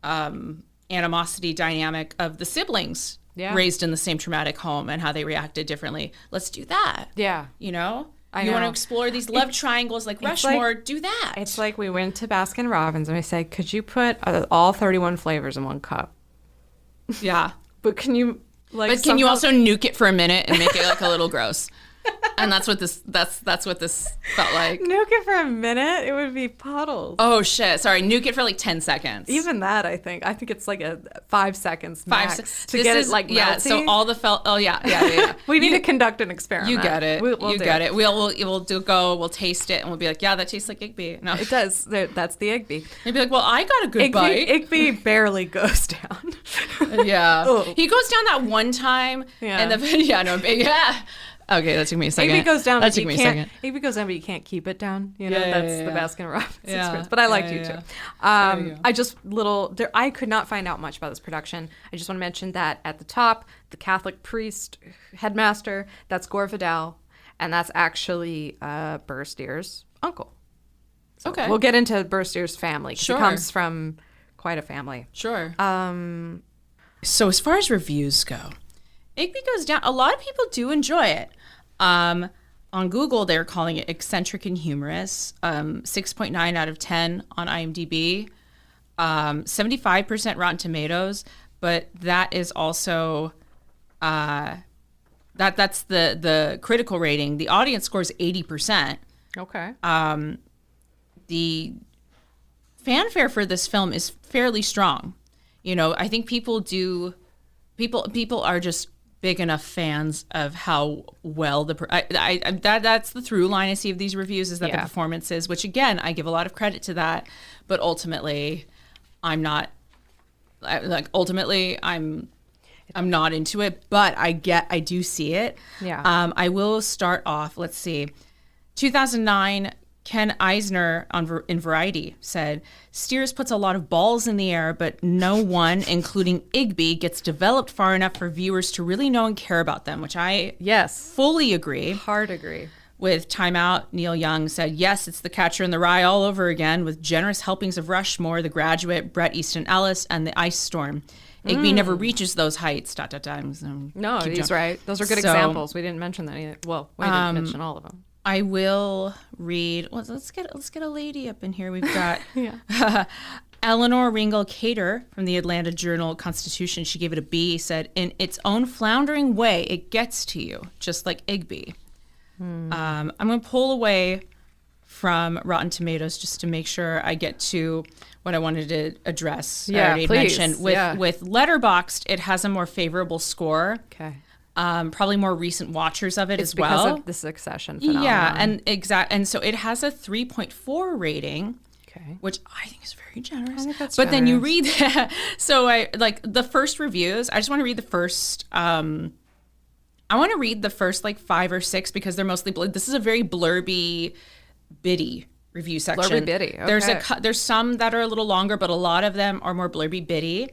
animosity dynamic of the siblings raised in the same traumatic home and how they reacted differently. Let's do that. Yeah. You know? You want to explore these love triangles like Rushmore, do that. It's like we went to Baskin Robbins and we said, could you put all 31 flavors in one cup? Yeah. But can you you also nuke it for a minute and make it like a little gross? And that's what this felt like. Nuke it for a minute, it would be puddles. Oh shit! Sorry, nuke it for like 10 seconds. Even that, I think it's like a 5 seconds max to this get is, it like yeah. melty. So all the Oh yeah. We need to conduct an experiment. You get it. We'll you get it. We'll taste it, and we'll be like, yeah, that tastes like Igby. No, it does. That's the Igby. They'd be like, well, I got a good bite. Igby barely goes down. Yeah, Ugh. he goes down that one time, and yeah. Okay, that took me a second. Igby goes down, that but took you me a can't. second. Igby goes down, but you can't keep it down. You know, Yeah, that's the Baskin Robbins experience. But I liked you too. I could not find out much about this production. I just want to mention that at the top, the Catholic priest headmaster, that's Gore Vidal, and that's actually Burstier's uncle. So Okay, we'll get into Burstier's family. Sure, he comes from quite a family. Sure. So as far as reviews go, Igby goes down. A lot of people do enjoy it. On Google, they're calling it eccentric and humorous. 6.9 out of 10 on IMDb. 75% Rotten Tomatoes, but that is also that's the critical rating. The audience score is 80%. Okay. The fanfare for this film is fairly strong. You know, I think people are just big enough fans of how well that's the through line I see of these reviews is that the performances, which again, I give a lot of credit to that, but ultimately I'm not into it, but I do see it. Yeah. I will start off, let's see. 2009, Ken Eisner in Variety said, Steers puts a lot of balls in the air, but no one, including Igby, gets developed far enough for viewers to really know and care about them, which I fully agree. Hard agree. With Time Out, Neil Young said, yes, it's The Catcher in the Rye all over again, with generous helpings of Rushmore, The Graduate, Bret Easton Ellis, and The Ice Storm. Igby never reaches those heights. No, he's right. Those are good examples. We didn't mention that either. Well, we didn't mention all of them. I will read. Well, let's get a lady up in here. We've got Eleanor Ringel Cater from the Atlanta Journal-Constitution. She gave it a B. Said, in its own floundering way, it gets to you, just like Igby. I'm going to pull away from Rotten Tomatoes just to make sure I get to what I wanted to address. Yeah, I already please. mentioned. With Letterboxd, it has a more favorable score. Okay. Probably more recent watchers of it as well. Because of the Succession phenomenon. Yeah, and so it has a 3.4 rating, which I think is very generous. I think that's but generous. then you read that. So I like the first reviews. I just want to read the first. I want to read the first like 5 or 6 because they're mostly this is a very blurby, bitty review section. Blurby bitty. Okay. There's some that are a little longer, but a lot of them are more blurby bitty.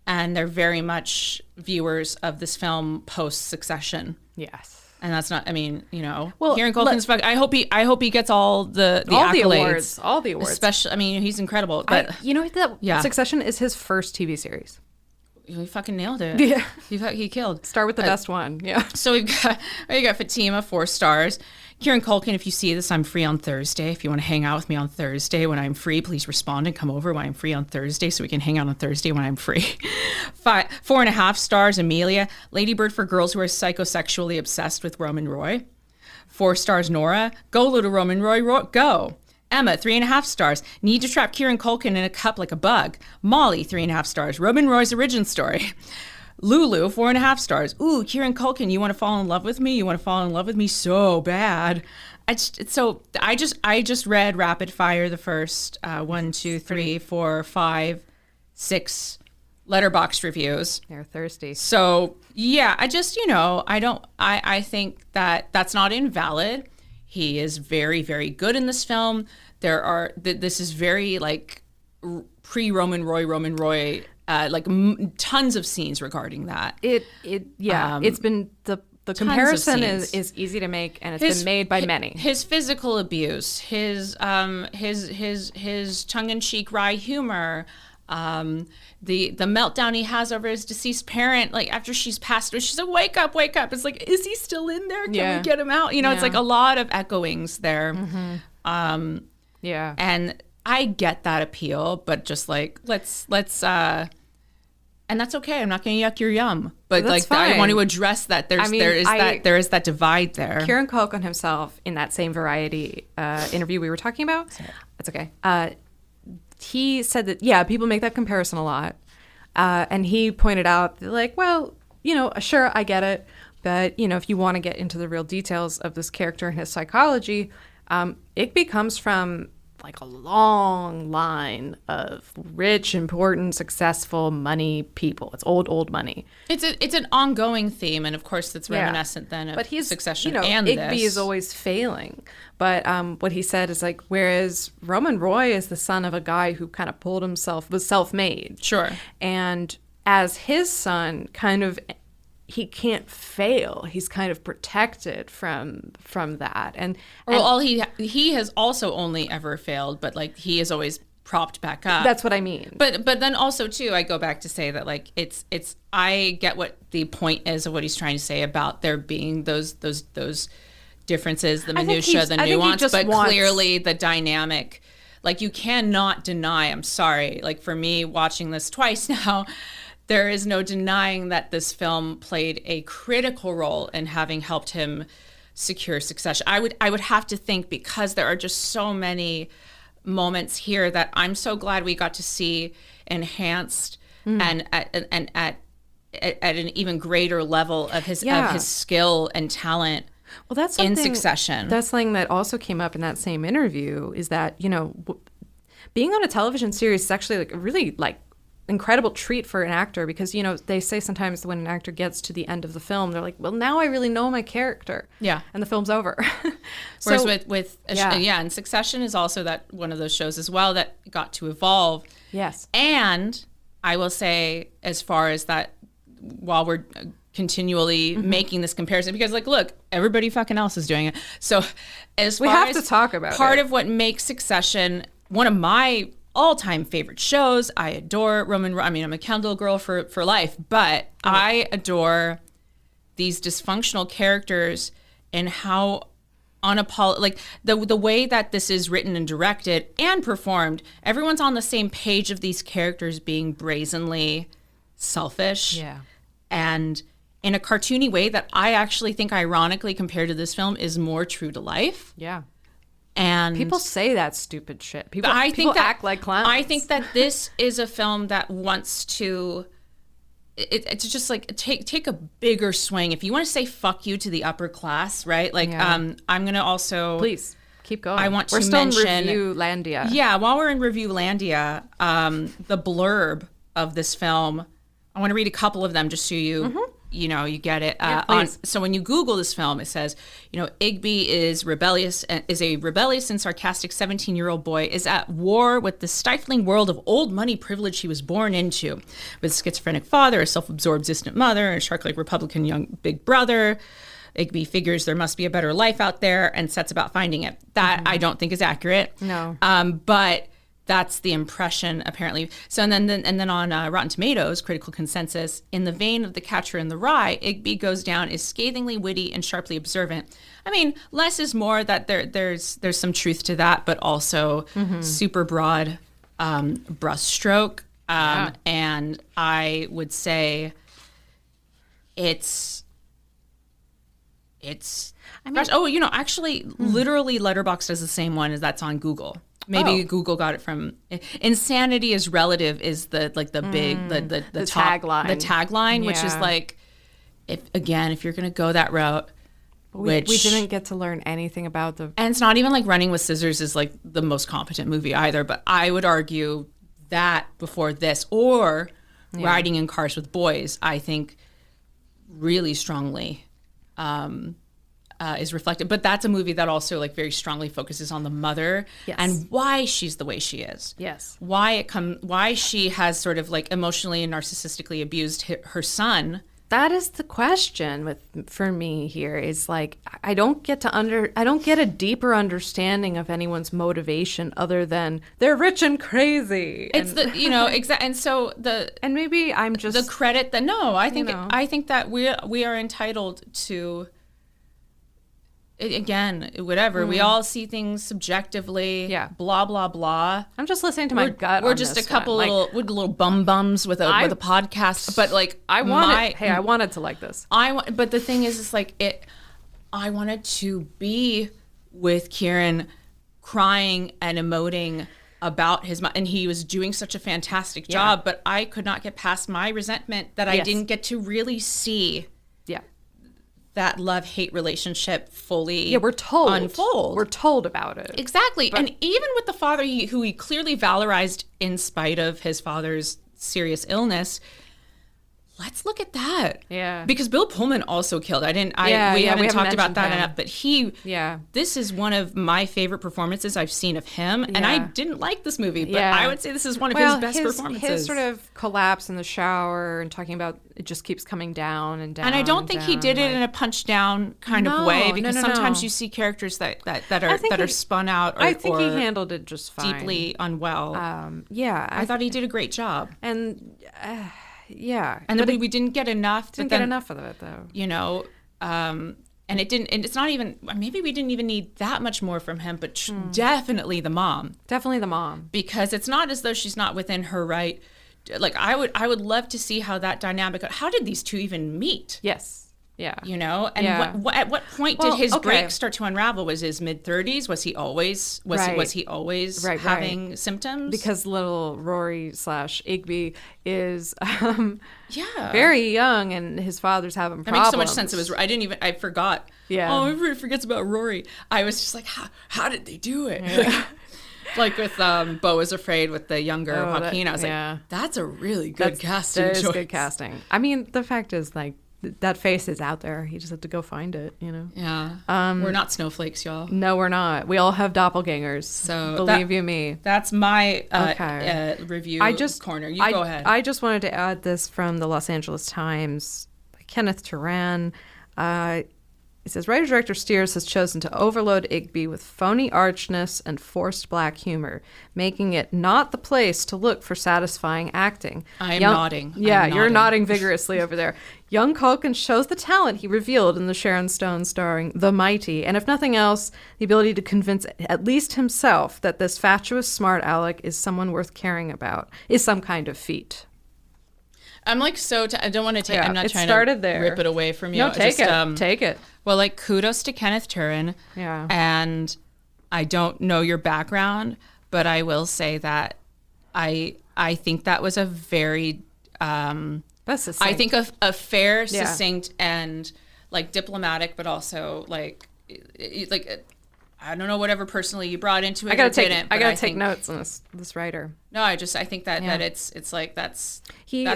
And they're very much viewers of this film post Succession. Yes. And that's not, I mean, you know, well, Kieran Culkin's I hope he gets all the accolades. All the awards. Especially, I mean, he's incredible. But Succession is his first TV series. He fucking nailed it. Yeah. He killed. Start with the best one. Yeah. So we got Fatima, 4 stars. Kieran Culkin, if you see this, I'm free on Thursday. If you want to hang out with me on Thursday when I'm free, please respond and come over when I'm free on Thursday so we can hang out on Thursday when I'm free. 4.5 stars, Amelia. Ladybird for girls who are psychosexually obsessed with Roman Roy. 4 stars, Nora. Go, little Roman Roy, go. Emma, 3.5 stars. Need to trap Kieran Culkin in a cup like a bug. Molly, 3.5 stars. Roman Roy's origin story. Lulu, 4.5 stars. Ooh, Kieran Culkin, you want to fall in love with me? You want to fall in love with me so bad. I just read rapid fire the first 1, 2, 3, 4, 5, 6 Letterboxd reviews. They're thirsty. So yeah, I think that's not invalid. He is very, very good in this film. This is very like pre-Roman Roy. Like tons of scenes regarding that. It's been the comparison is easy to make, and it's been made by many. His physical abuse, his tongue-in-cheek wry humor, the meltdown he has over his deceased parent, like after she's passed away, she's like, wake up. It's like, is he still in there? Can we get him out? You know, it's like a lot of echoings there. Mm-hmm. And I get that appeal, but just like let's And that's okay. I'm not going to yuck your yum, but That's like I fine. want to address that there is that divide there. Kieran Culkin himself, in that same Variety interview we were talking about, that's okay. He said that people make that comparison a lot, and he pointed out that, like, well, sure, I get it, but if you want to get into the real details of this character and his psychology, Igby comes from like a long line of rich, important, successful money people. It's old money. It's an ongoing theme, and of course, that's reminiscent then of Succession and Igby this. is always failing. But what he said is like, whereas Roman Roy is the son of a guy who kind of was self-made. Sure. And as his son, he can't fail. He's kind of protected from that. He has also only ever failed, but like he is always propped back up. That's what I mean. But then also too, I go back to say that like it's I get what the point is of what he's trying to say about there being those differences, the minutia, the nuance, but clearly the dynamic. Like you cannot deny. I'm sorry. Like for me, watching this twice now. There is no denying that this film played a critical role in having helped him secure succession. I would have to think, because there are just so many moments here that I'm so glad we got to see enhanced and at an even greater level of his skill and talent. Well, that's in Succession. That's something that also came up in that same interview. Is that being on a television series is actually like a really like incredible treat for an actor, because they say sometimes when an actor gets to the end of the film, they're like, well, now I really know my character, and the film's over. Whereas and Succession is also that one of those shows as well that got to evolve. Yes. And I will say, as far as that, while we're continually making this comparison, because like, look, everybody fucking else is doing it, so we have to talk about part of what makes Succession one of my all-time favorite shows. I adore Roman. I mean, I'm a Kendall girl for life, but I adore these dysfunctional characters and how like the way that this is written and directed and performed. Everyone's on the same page of these characters being brazenly selfish, and in a cartoony way that I actually think, ironically, compared to this film, is more true to life. Yeah. And people say that stupid shit. People act like clowns. I think that this is a film that wants to, it's just like take a bigger swing. If you want to say fuck you to the upper class, right? Like, I'm going to also... Please, keep going. We're still in Review-landia. Yeah, while we're in Review-landia, the blurb of this film, I want to read a couple of them just so you... you get it. So when you Google this film, it says, Igby is a rebellious and sarcastic 17-year-old boy, is at war with the stifling world of old money privilege he was born into. With a schizophrenic father, a self-absorbed distant mother, and a shark-like Republican young big brother, Igby figures there must be a better life out there and sets about finding it. That I don't think is accurate. No. But that's the impression, apparently. So and then on Rotten Tomatoes, critical consensus, in the vein of The Catcher in the Rye, Igby Goes Down is scathingly witty and sharply observant. I mean, less is more. That there's some truth to that, but also super broad brushstroke. And I would say it's. Actually, literally, Letterboxd does the same one as that's on Google. Maybe Google got it from insanity is relative is the big the tagline. The tagline, which is like, if you're gonna go that route, we didn't get to learn anything about and it's not even like Running with Scissors is like the most competent movie either, but I would argue that before this, or Riding in Cars with Boys, I think really strongly is reflected. But that's a movie that also like very strongly focuses on the mother and why she's the way she is. Yes. Why she has sort of like emotionally and narcissistically abused her son. That is the question for me here, is like, I don't get a deeper understanding of anyone's motivation other than they're rich and crazy. It's and so and maybe I'm just the credit that I think that we are entitled to again, whatever. We all see things subjectively. Yeah. Blah blah blah. I'm just listening to my gut. We're on just this a couple one. Like, little bum bums with a podcast. But like I wanted to like this. But the thing is, it's like it. I wanted to be with Kieran, crying and emoting about his mom, and he was doing such a fantastic job. But I could not get past my resentment that I didn't get to really see. Yeah. That love-hate relationship fully Yeah, we're told. unfold. We're told about it. Exactly. And even with the father who he clearly valorized in spite of his father's serious illness, let's look at that. Yeah. Because Bill Pullman also killed. We haven't talked about that enough, but this is one of my favorite performances I've seen of him. And I didn't like this movie, but I would say this is one of his best performances. His sort of collapse in the shower and talking about it just keeps coming down and down. And I don't think he did it in a punch down kind of way, because sometimes you see characters that are spun out I think he handled it just fine. Deeply unwell. I thought he did a great job. And and then we didn't get enough. Didn't get enough of it though. You know, and it didn't. And it's not even. Maybe we didn't even need that much more from him, but definitely the mom. Definitely the mom. Because it's not as though she's not within her right. Like I would love to see how that dynamic. How did these two even meet? Yes. Yeah. You know, and at what point did his break start to unravel? Was his mid-30s? Was he always having symptoms? Because little Rory / Igby is very young, and his father's having problems. That makes so much sense. I forgot. Yeah. Oh, everybody forgets about Rory. I was just like, how did they do it? Yeah. Like with Beau is Afraid with the younger Joaquin. I was like, that's a really good casting choice. That is good casting. I mean, the fact is, like, that face is out there. You just have to go find it, you know? Yeah. We're not snowflakes, y'all. No, we're not. We all have doppelgangers. So believe you me. That's my review corner. You go ahead. I just wanted to add this from the Los Angeles Times by Kenneth Turan. It says, writer-director Steers has chosen to overload Igby with phony archness and forced black humor, making it not the place to look for satisfying acting. I am nodding. Yeah, you're nodding vigorously over there. Young Culkin shows the talent he revealed in the Sharon Stone starring The Mighty, and if nothing else, the ability to convince at least himself that this fatuous smart aleck is someone worth caring about is some kind of feat. I'm like I don't want to take. I'm not trying to rip it away from you. No, take it. Well, like kudos to Kenneth Turan. Yeah. And I don't know your background, but I will say that I think that was a very that's succinct. I think a fair, succinct, and like diplomatic, but also like I don't know, whatever personally you brought into it. I gotta take notes on this writer. No, I think that it's like that's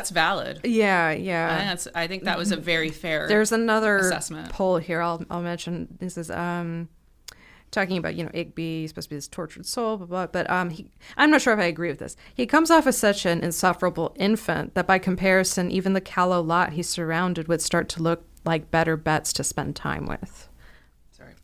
valid. Yeah. I think that was a very fair. There's another assessment. Poll here. I'll mention. This is talking about Igby, he's supposed to be this tortured soul, blah blah. But I'm not sure if I agree with this. He comes off as such an insufferable infant that by comparison, even the callow lot he's surrounded with start to look like better bets to spend time with.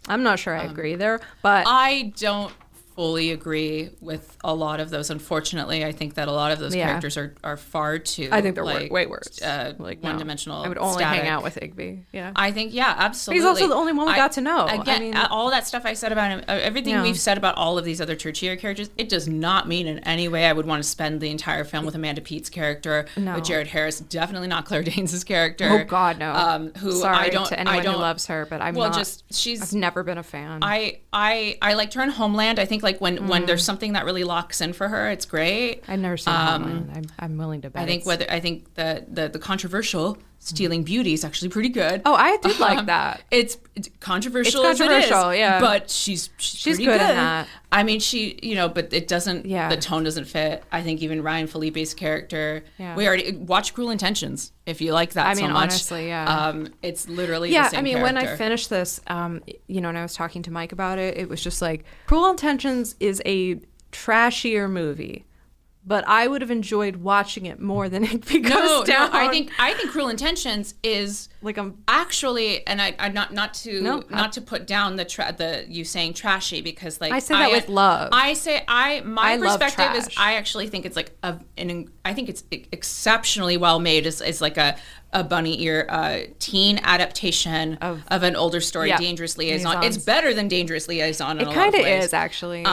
I'm not sure I agree there, but I don't fully agree with a lot of those. Unfortunately, I think that a lot of those characters are far too. I think they're way worse. One-dimensional. I would only hang out with Igby. Yeah, I think absolutely. He's also the only one we got to know. Again, all that stuff I said about him, everything we've said about all of these other tertiary characters, it does not mean in any way I would want to spend the entire film with Amanda Peet's character, with Jared Harris. Definitely not Claire Danes' character. Oh God, no. Sorry to anyone who loves her, but I've never been a fan. I liked her in Homeland. I think like when there's something that really locks in for her, it's great. I've never seen Homeland. I'm willing to bet. I think the controversial Stealing Beauty is actually pretty good. Oh, I did like that. It's controversial. It's controversial, yeah. But she's pretty good in that. I mean, but it doesn't. Yeah. The tone doesn't fit. I think even Ryan Felipe's character. Yeah. We already watch Cruel Intentions if you like that. So much. Honestly, yeah. It's literally the same character. When I finished this, and I was talking to Mike about it, it was just like Cruel Intentions is a trashier movie. but I would have enjoyed watching it more than Igby Goes Down. I think Cruel Intentions is like actually, and I not to put down the you saying trashy, because like I say that with love. My perspective is I actually think it's like I think it's exceptionally well made. Is like a bunny ear teen adaptation of an older story, Dangerous Liaison. It's better than Dangerous Liaison in a lot of ways. It kind of is, actually.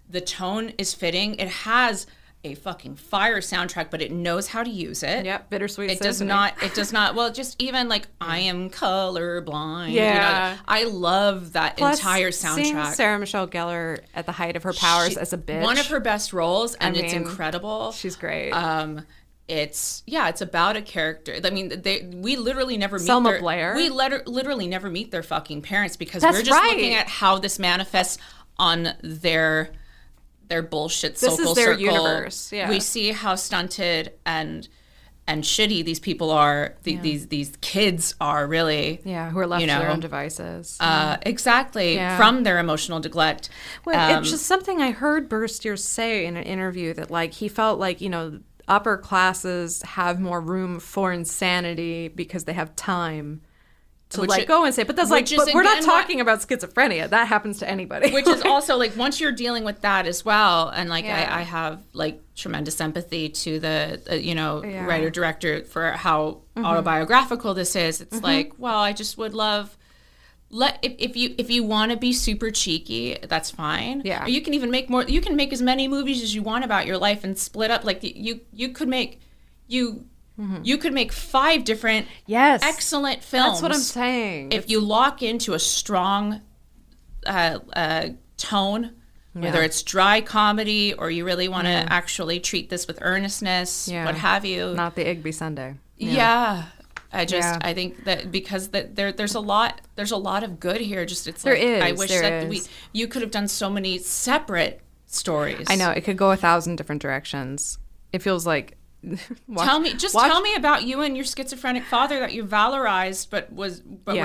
The tone is fitting. It has a fucking fire soundtrack, but it knows how to use it. Yep, bittersweet. It does not. Well, just even like I am colorblind. Yeah, you know, I love that entire soundtrack. Seeing Sarah Michelle Gellar at the height of her powers as a bitch, one of her best roles, and it's incredible. She's great. It's about a character. I mean, we literally never meet Selma Blair. We literally never meet their fucking parents, because we're just looking at how this manifests on their bullshit social circle. This is their universe. Yeah. We see how stunted and shitty these people are. These kids are really. Yeah, who are left to their own devices. Exactly, from their emotional neglect. Well, it's just something I heard Burstier say in an interview, that like he felt like, upper classes have more room for insanity because they have time to go and say, but that's like, but we're not talking about schizophrenia. That happens to anybody. Which is also like, once you're dealing with that as well, and like I have like tremendous empathy to the writer director for how autobiographical this is. It's like, well, I just would love. If you want to be super cheeky, that's fine. Yeah. Or you can even make more. You can make as many movies as you want about your life and split up. Like you could make you could make 5 different excellent films. That's what I'm saying. If you lock into a strong tone, whether it's dry comedy or you really want to actually treat this with earnestness, what have you. Not the Igby Sunday. I think that because there's a lot of good here. Just it's like I wish that you could have done so many separate stories. I know it could go 1,000 different directions. It feels like. Tell me about you and your schizophrenic father that you valorized, but were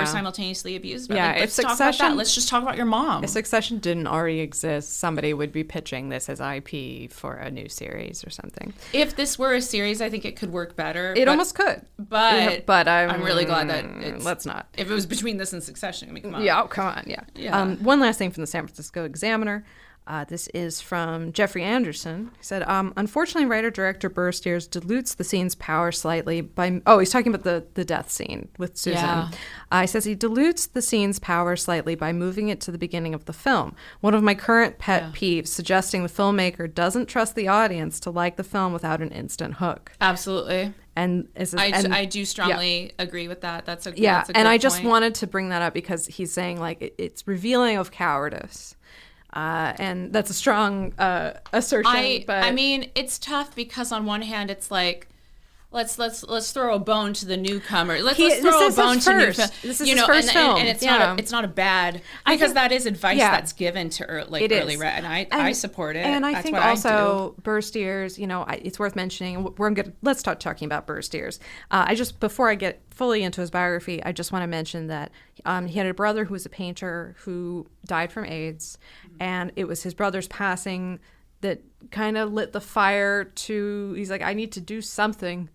simultaneously abused by. Yeah, let's talk about that. Let's just talk about your mom. If Succession didn't already exist, somebody would be pitching this as IP for a new series or something. If this were a series, I think it could work better. It almost could, but I'm really glad that let's not. If it was between this and Succession, I mean, come on. Yeah, come on, yeah. One last thing from the San Francisco Examiner. This is from Jeffrey Anderson. He said, unfortunately, writer-director Burstiers dilutes the scene's power slightly by... Oh, he's talking about the death scene with Susan. Yeah. He says he dilutes the scene's power slightly by moving it to the beginning of the film. One of my current pet peeves, suggesting the filmmaker doesn't trust the audience to like the film without an instant hook. Absolutely. And I do strongly agree with that. That's a good and I just point. wanted to bring that up because he's saying like it's revealing of cowardice. And that's a strong assertion. But I mean, it's tough because on one hand, it's like, let's throw a bone to the newcomer. Let's throw a bone to new film. This is his first film, and it's not a bad, because that is advice that's given to early, and I support it. And I that's think what also Burstiers, it's worth mentioning. Let's start talking about Burstiers. Before I get fully into his biography, I just want to mention that he had a brother who was a painter who died from AIDS, and it was his brother's passing that kind of lit the fire to. He's like, I need to do something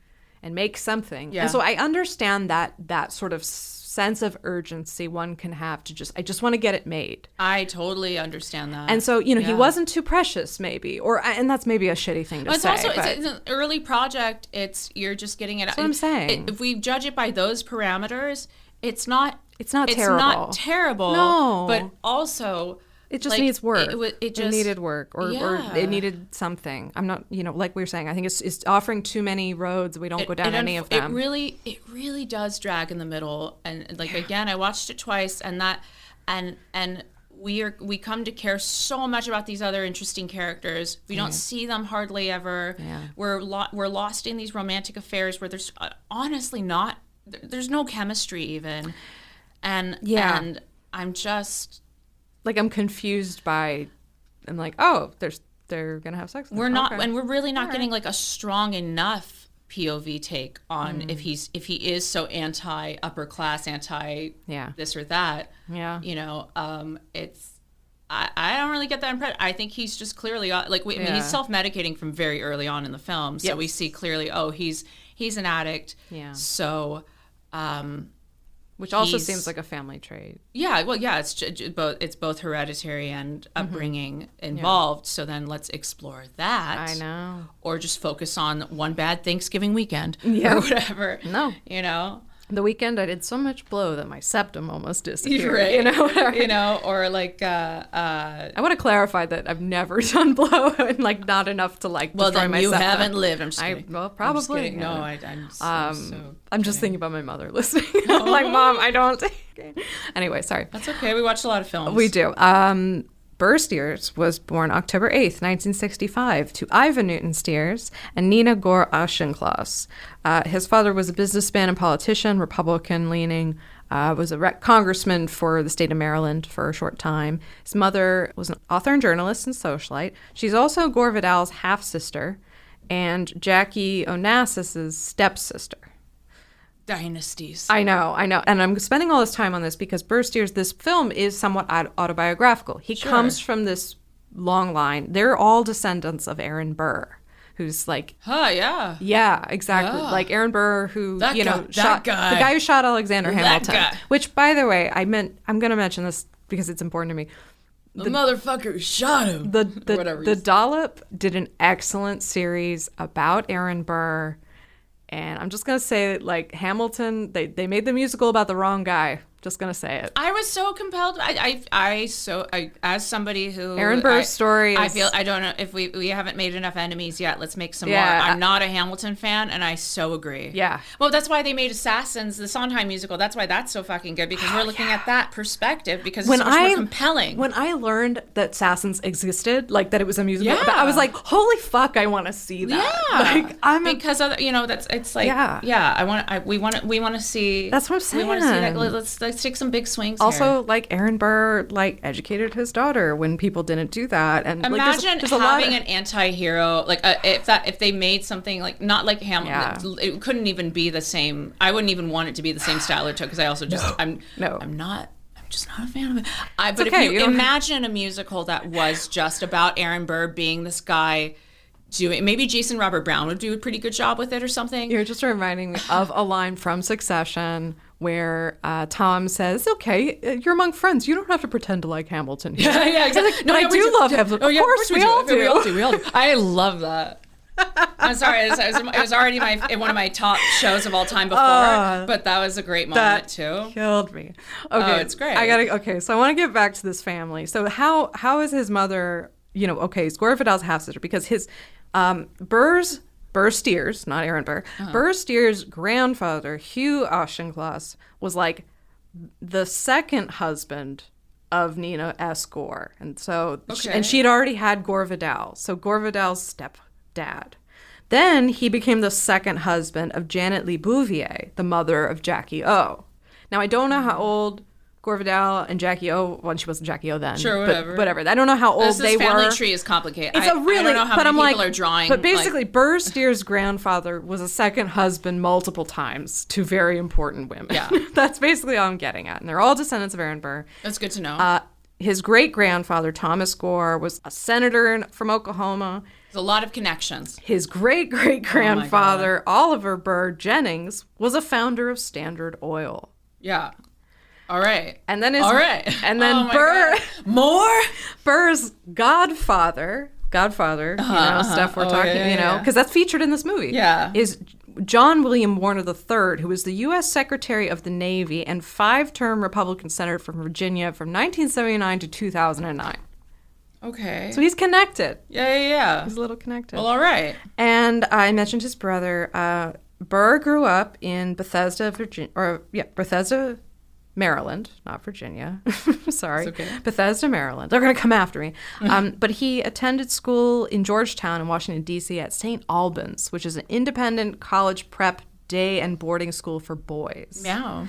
and make something. Yeah. And so I understand that sort of sense of urgency one can have to I just want to get it made. I totally understand that. And so, he wasn't too precious maybe, and that's maybe a shitty thing to say. It's an early project. You're just getting it. That's what I'm saying. If we judge it by those parameters, it's not terrible. It's not terrible. No. But also, it just needs work. It needed work, or it needed something. I'm not, like we were saying. I think it's offering too many roads. We don't go down any of them. It really does drag in the middle. And again, I watched it twice, and we come to care so much about these other interesting characters. We don't see them hardly ever. Yeah. We're lost in these romantic affairs where there's honestly there's no chemistry even, and I'm just. Like I'm confused by, I'm like, oh, they're gonna have sex. We're not, and we're really not getting like a strong enough POV take on if he is so anti upper class, anti this or that. Yeah, I don't really get that impression. I think he's just clearly like I mean, he's self-medicating from very early on in the film, so we see clearly, he's an addict. Yeah. So, which also seems like a family trait. Yeah. Well, yeah. It's both hereditary and upbringing involved. So then let's explore that. I know. Or just focus on one bad Thanksgiving weekend or whatever. No. You know. The weekend I did so much blow that my septum almost disappeared. Right. You know, or like I want to clarify that I've never done blow and like not enough to like destroy then my you septum. haven't lived. I'm just kidding. Well, probably. No, I'm just thinking about my mother listening. I'm like, Mom, I don't. Anyway, sorry. That's okay. We watched a lot of films. We do. Burr Steers was born October 8th, 1965, to Ivan Newton Steers and Nina Gore Auchincloss. His father was a businessman and politician, Republican-leaning, was a congressman for the state of Maryland for a short time. His mother was an author and journalist and socialite. She's also Gore Vidal's half-sister and Jackie Onassis's stepsister. Dynasties. I know. And I'm spending all this time on this because Burr Steers, this film is somewhat autobiographical. He comes from this long line. They're all descendants of Aaron Burr, who's like... yeah. Yeah, exactly. Like Aaron Burr, who, shot... The guy who shot Alexander Hamilton. Guy. Which, by the way, I'm going to mention this because it's important to me. The motherfucker who shot him. The Dollop did an excellent series about Aaron Burr. And I'm just going to say that, like, Hamilton, they made the musical about the wrong guy. Just going to say it. I was so compelled. I as somebody who... Aaron Burr's story is... I don't know if we haven't made enough enemies yet. Let's make some more. I'm not a Hamilton fan, and I so agree. Yeah. Well, that's why they made Assassins, the Sondheim musical. That's why that's so fucking good, because we're looking at that perspective, because it's so much more compelling. When I learned that Assassins existed, like, that it was a musical, I was like, holy fuck, I want to see that. Yeah. Like, because other, it's like, we want to see... That's what I'm saying. We want to see that. Let's take some big swings also, here. like, Aaron Burr, like, educated his daughter when people didn't do that. And imagine there's having an anti-hero, like, if they made something, like, not like Hamilton, it couldn't even be the same. I wouldn't even want it to be the same style it took, because I also just, I'm just not a fan of it. But if you imagine a musical that was just about Aaron Burr being this guy doing, maybe Jason Robert Brown would do a pretty good job with it or something. You're just reminding me of a line from Succession where Tom says, okay, you're among friends. You don't have to pretend to like Hamilton here. Yeah, exactly. But I do love Hamilton. Of course we all do. We all do. I love that. I'm sorry, it was already one of my top shows of all time before, but that was a great moment too. Killed me. Okay, oh, it's great. So I want to get back to this family. So how is his mother, he's Gore Vidal's half-sister, because his Burr Steers, not Aaron Burr, Burr Steers' grandfather, Hugh Auchincloss, was like the second husband of Nina S. Gore. And so, and she'd already had Gore Vidal. So Gore Vidal's stepdad. Then he became the second husband of Janet Lee Bouvier, the mother of Jackie O. Now, I don't know how old Gore Vidal and Jackie O, well, she wasn't Jackie O then. Sure, whatever. But whatever. I don't know how old they were. This family tree is complicated. It's a really, I don't know how many people are drawing. But basically, Burr Steers' grandfather was a second husband multiple times to very important women. Yeah. That's basically all I'm getting at. And they're all descendants of Aaron Burr. That's good to know. His great-grandfather, Thomas Gore, was a senator from Oklahoma. There's a lot of connections. His great-great-grandfather, Oliver Burr Jennings, was a founder of Standard Oil. Yeah. All right. And then Burr's godfather, stuff we're talking, because that's featured in this movie. Yeah. Is John William Warner III, who was the U.S. Secretary of the Navy and 5-term Republican senator from Virginia from 1979 to 2009. Okay. So he's connected. Yeah. He's a little connected. Well, all right. And I mentioned his brother. Burr grew up in Bethesda, Maryland, not Virginia. Sorry. It's okay. Bethesda, Maryland. They're going to come after me. But he attended school in Georgetown in Washington, D.C. at St. Albans, which is an independent college prep day and boarding school for boys. Yeah.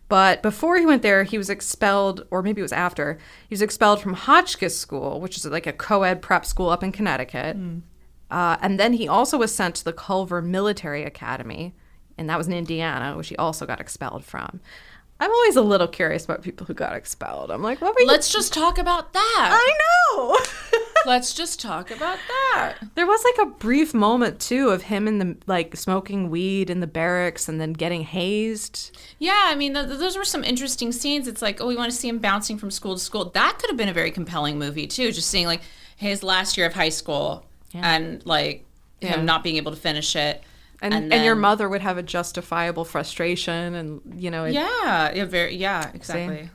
But before he went there, he was expelled, or maybe it was after, he was expelled from Hotchkiss School, which is like a co-ed prep school up in Connecticut. And then he also was sent to the Culver Military Academy, and that was in Indiana, which he also got expelled from. I'm always a little curious about people who got expelled. I'm like, what were you? Let's just talk about that. I know. Let's just talk about that. There was like a brief moment too of him in the like smoking weed in the barracks and then getting hazed. Yeah, I mean, those were some interesting scenes. It's like, oh, we want to see him bouncing from school to school. That could have been a very compelling movie too. Just seeing like his last year of high school and like him not being able to finish it. And your mother would have a justifiable frustration, and exactly.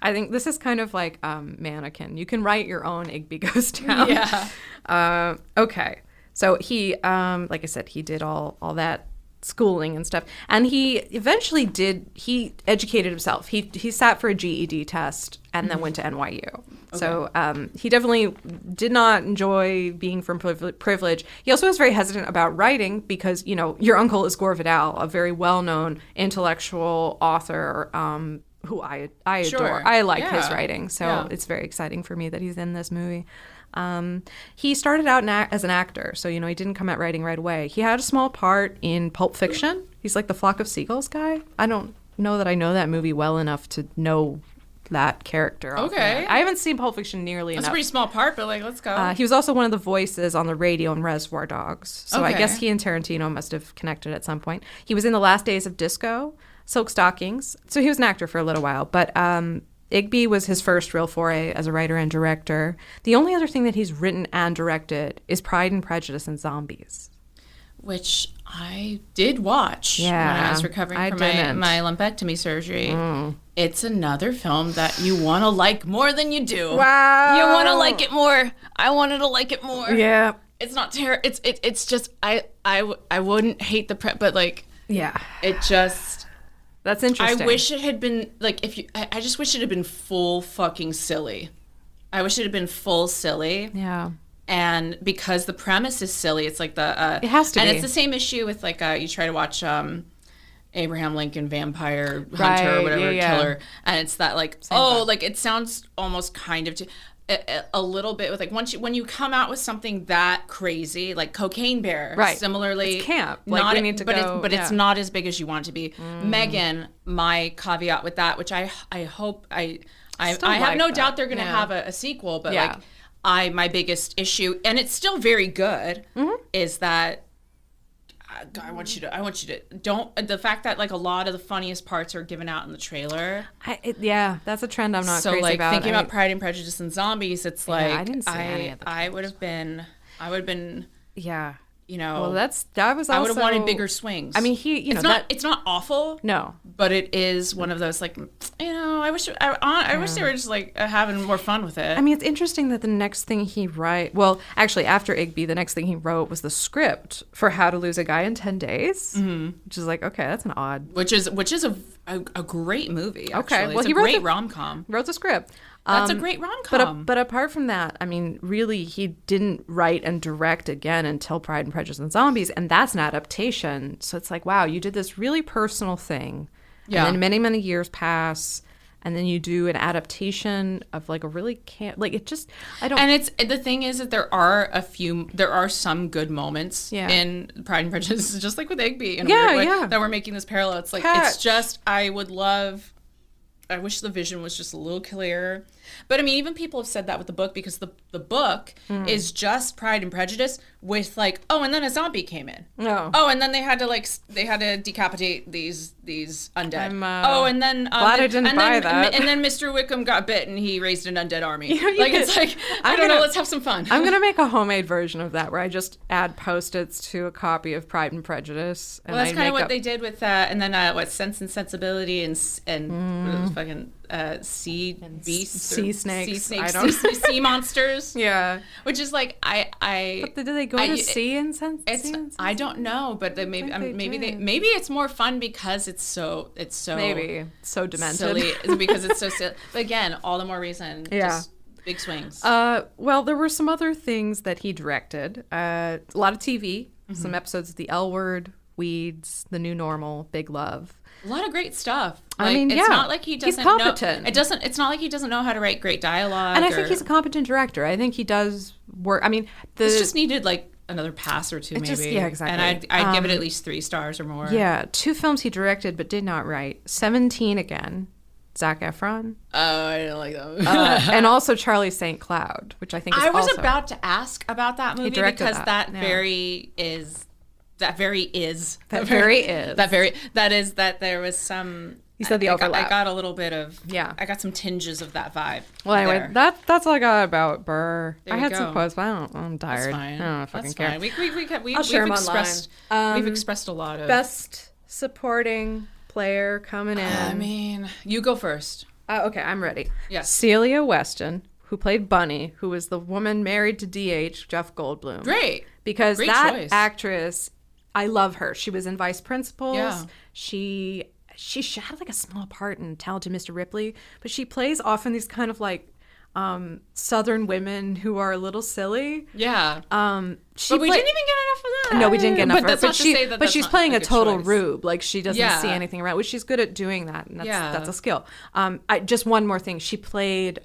I think this is kind of like Mannequin. You can write your own Igby Goes Down. Yeah. Okay. So he, like I said, he did all that schooling and stuff, and he eventually he educated himself. He sat for a GED test and then went to NYU. Okay. So he definitely did not enjoy being from privilege. He also was very hesitant about writing because, you know, your uncle is Gore Vidal, a very well-known intellectual author who I adore. Sure. I like his writing, so it's very exciting for me that he's in this movie. He started out as an actor, so, you know, he didn't come at writing right away. He had a small part in Pulp Fiction. He's like the Flock of Seagulls guy. I don't know that I know that movie well enough to know that character. Okay. I haven't seen Pulp Fiction nearly enough. That's a pretty small part, but like, let's go. He was also one of the voices on the radio in Reservoir Dogs. So I guess he and Tarantino must have connected at some point. He was in The Last Days of Disco, Silk Stockings. So he was an actor for a little while. But Igby was his first real foray as a writer and director. The only other thing that he's written and directed is Pride and Prejudice and Zombies, which I did watch when I was recovering from my lumpectomy surgery. It's another film that you want to like more than you do. Wow. You want to like it more. I wanted to like it more. Yeah. It's not terrible. It's just I wouldn't hate the prep, but like it just. That's interesting. I wish it had been like I just wish it had been full fucking silly. I wish it had been full silly. Yeah. And because the premise is silly, it's like it has to be. And it's the same issue with like you try to watch Abraham Lincoln Vampire Hunter or whatever killer, and it's that like like it sounds almost kind of a little bit with like when you come out with something that crazy like Cocaine Bear, similarly it's camp. Like we need to go, it's not as big as you want it to be. Megan, my caveat with that, which I hope I have no doubt they're going to have a sequel, but like my biggest issue, and it's still very good, is that I want you to don't the fact that like a lot of the funniest parts are given out in the trailer. That's a trend I'm not so crazy like about. Thinking about Pride and Prejudice and Zombies, it's like I didn't see any of the I would have been you know, well, that was also, I would have wanted bigger swings. I mean, it's not awful. No, but it is one of those like, you know, I wish they were just like having more fun with it. I mean, it's interesting that the next thing he actually after Igby, the next thing he wrote was the script for How to Lose a Guy in 10 Days, which is like, okay, that's an odd. Which is a great movie. Actually. Okay, well, it's a great rom-com. Wrote the script. That's a great rom-com. But apart from that, I mean, really, he didn't write and direct again until Pride and Prejudice and Zombies, and that's an adaptation. So it's like, wow, you did this really personal thing, and then many, many years pass, and then you do an adaptation of like a really it just, I don't. And it's the thing is that there are some good moments in Pride and Prejudice, just like with Igby, in a weird way, that we're making this parallel. It's like it's just I wish the vision was just a little clearer. But I mean, even people have said that with the book, because the book is just Pride and Prejudice with like, oh, and then a zombie came in. Oh, and then they had to decapitate these undead. And then glad I didn't buy that. And then Mr. Wickham got bit and he raised an undead army. It's like I don't know. Let's have some fun. I'm gonna make a homemade version of that where I just add Post-its to a copy of Pride and Prejudice. And well, that's kind of what they did with and then Sense and Sensibility and fucking sea beasts, sea snakes, sea monsters. Yeah, which is like But did they go to sea and sense? I don't know, but maybe it's more fun because it's so maybe so demented. Silly because it's so silly. But again, all the more reason. Just big swings. Well, there were some other things that he directed. A lot of TV, some episodes of The L Word, Weeds, The New Normal, Big Love. A lot of great stuff. I mean, it's not like he doesn't he's competent. It's not like he doesn't know how to write great dialogue. And I think he's a competent director. I think he does work. I mean, this just needed like another pass or two, maybe. Yeah, exactly. And I'd give it at least 3 stars or more. Yeah, 2 films he directed but did not write. 17 again, Zac Efron. Oh, I didn't like that movie. And also Charlie St. Cloud, which I think is also... about to ask about that movie because that there was some... You said the overlap. I got a little bit of... Yeah. I got some tinges of that vibe. Well, anyway, that's all I got about Burr. There I had go. some quotes, but I'm tired. That's fine. I don't fucking care. I'll share them online. We've expressed a lot of... Best supporting player coming in. I mean, you go first. Okay, I'm ready. Yes. Celia Weston, who played Bunny, who was the woman married to D.H., Jeff Goldblum. Great. Because Great that choice. actress, I love her. She was in Vice Principals. Yeah. She had like a small part in Talented Mr. Ripley, but she plays often these kind of like Southern women who are a little silly. Yeah. But we didn't even get enough of that. No, we didn't get enough of her. That's not to say that but she's playing a total choice. rube. Like she doesn't see anything around, which she's good at doing that. And that's a skill. Just one more thing. She played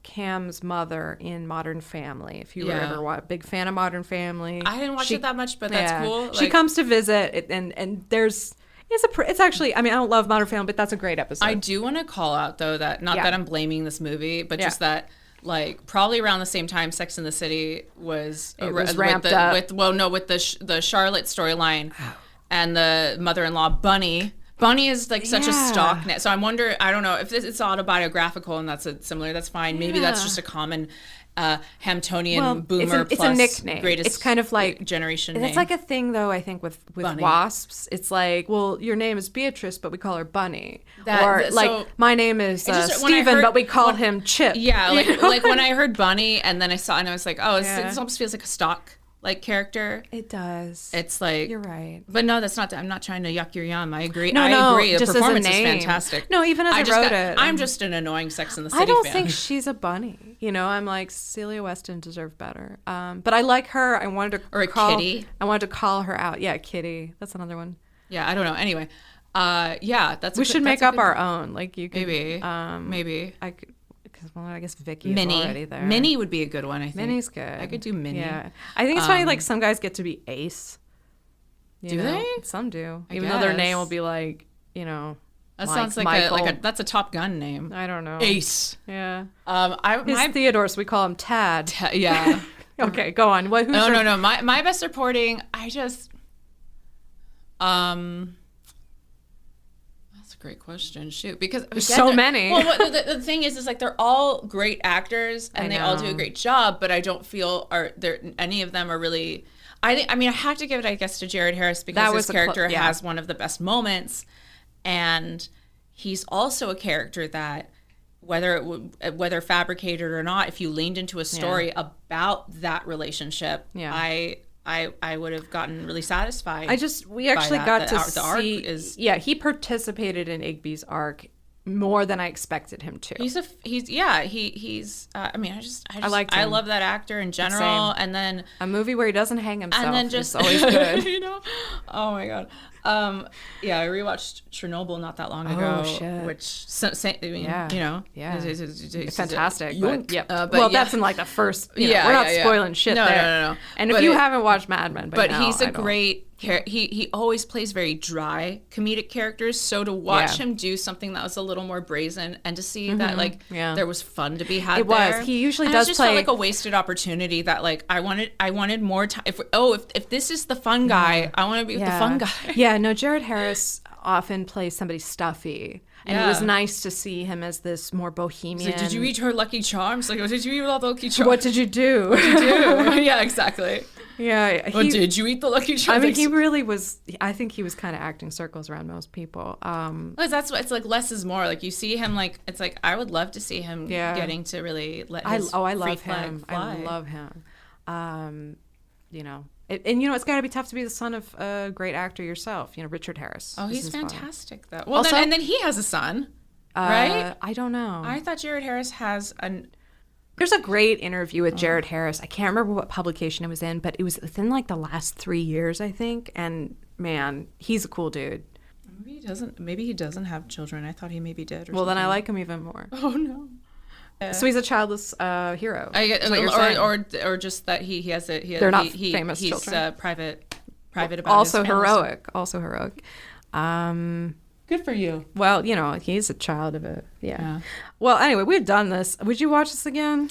Cam's mother in Modern Family. If you were ever a big fan of Modern Family. I didn't watch it that much, but that's cool. She comes to visit and there's... It's actually, I mean, I don't love Modern Family, but that's a great episode. I do want to call out, though, that not that I'm blaming this movie, but just that, like, probably around the same time Sex and the City was ramped up. With the Charlotte storyline and the mother-in-law Bunny. Bunny is like such a stock net. So I wonder, I don't know, if it's autobiographical and that's similar, that's fine. Maybe that's just a common Hamptonian boomer it's plus a nickname. Greatest it's kind of like generation name. It's like a thing though, I think with wasps. It's like, well, your name is Beatrice, but we call her Bunny. My name is Steven, but we call him Chip. Yeah, like when I heard Bunny and then I saw and I was like, oh, this almost feels like a stock like character. It does. It's like, you're right. But no, that's not. I'm not trying to yuck your yum. I agree. No, I agree. The just performance as a name. is fantastic. No, even as I wrote it, I'm just an annoying Sex and the City I don't fan. think she's a bunny. You know, I'm like Celia Weston deserved better. But I like her. I wanted to Kitty. I wanted to call her out. Yeah, Kitty. That's another one. Yeah, I don't know. Anyway, we should make up our own. Like you could maybe. I could. Well, I guess Vicky is already there. Minnie would be a good one, I think. Minnie's good. I could do Minnie. Yeah. I think it's funny, like, some guys get to be Ace. Do they? Some do. Even though their name will be like, that sounds like Michael. that's a Top Gun name. I don't know. Ace. Yeah. His Theodore, so we call him Tad. Yeah. Okay, go on. No. My best supporting, great question. Shoot, because there's so many. Well, the thing is like they're all great actors and they all do a great job, but I don't feel any of them are really. I have to give it, I guess, to Jared Harris because his character has one of the best moments, and he's also a character that whether fabricated or not, if you leaned into a story about that relationship, I would have gotten really satisfied. We actually got to see. He participated in Igby's arc more than I expected him to. I love that actor in general. And then a movie where he doesn't hang himself. And then just always good. Oh my god. I rewatched Chernobyl not that long ago. Oh shit! Which it's fantastic. That's in like the first. We're not spoiling shit there. No. And if you haven't watched Mad Men, he's a great. He always plays very dry comedic characters. So to watch him do something that was a little more brazen, and to see that there was fun to be had, it there. was. He usually and does it just play felt like a wasted opportunity. That I wanted more time. If this is the fun guy, I want to be with the fun guy. Yeah, no. Jared Harris often plays somebody stuffy. And it was nice to see him as this more bohemian. Like, did you eat her Lucky Charms? Like, did you eat all the Lucky Charms? What did you do? Yeah, exactly. Yeah. Did you eat the Lucky Charms? I mean, he really was. I think he was kind of acting circles around most people. That's what it's like. Less is more. Like you see him. Like it's like I would love to see him getting to really let his I love free him. flag fly. I love him. It's got to be tough to be the son of a great actor yourself. Richard Harris. Oh, he's fantastic though. Well, then he has a son, right? I don't know. I thought Jared Harris has an. There's a great interview with Jared Harris. I can't remember what publication it was in, but it was within like the last 3 years, I think. And man, he's a cool dude. Maybe he doesn't have children. I thought he maybe did. Well, then I like him even more. Oh no. So he's a childless hero. I get, is what you're saying. or just that he has a They're not famous he's children. Private about Also his family heroic. Also heroic. Good for you. Well, he's a child of a Well, anyway, we've done this. Would you watch this again?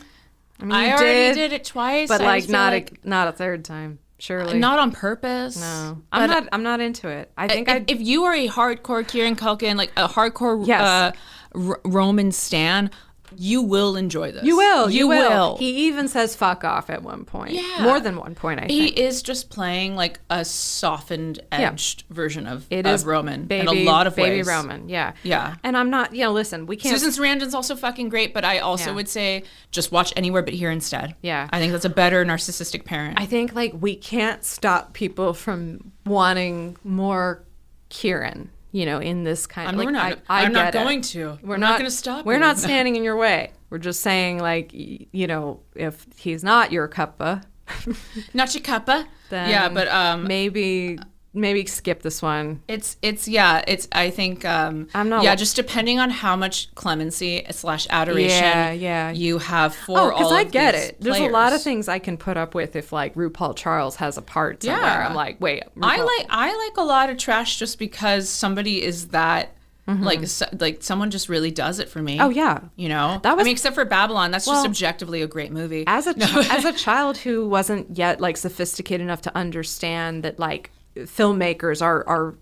I mean, I already did it twice, but I like feel not a third time. Surely not on purpose. No, I'm not into it. I think if you are a hardcore Kieran Culkin, like a hardcore Yes. Roman stan, you will enjoy this. You will. You will. He even says "fuck off" at one point. Yeah. More than one point, I He think. is just playing like a softened, edged version of Roman baby, in a lot of baby ways. Roman. Yeah. Yeah. And I'm not. Listen, we can't. Susan Sarandon's also fucking great, but I also would say just watch Anywhere But Here instead. Yeah. I think that's a better narcissistic parent. I think like we can't stop people from wanting more Kieran. In this kind of I'm not going to. We're not going to stop. We're not standing in your way. We're just saying, like, if he's not your cuppa, not your cuppa, then but maybe skip this one. It's I think I'm not. Just depending on how much clemency / adoration you have for all of I get these it. There's players. a lot of things I can put up with if like RuPaul Charles has a part somewhere. I'm like, wait, RuPaul. I like a lot of trash just because somebody is that like someone just really does it for me. Oh yeah, except for Babylon, that's just objectively a great movie. As a child who wasn't yet like sophisticated enough to understand that like filmmakers are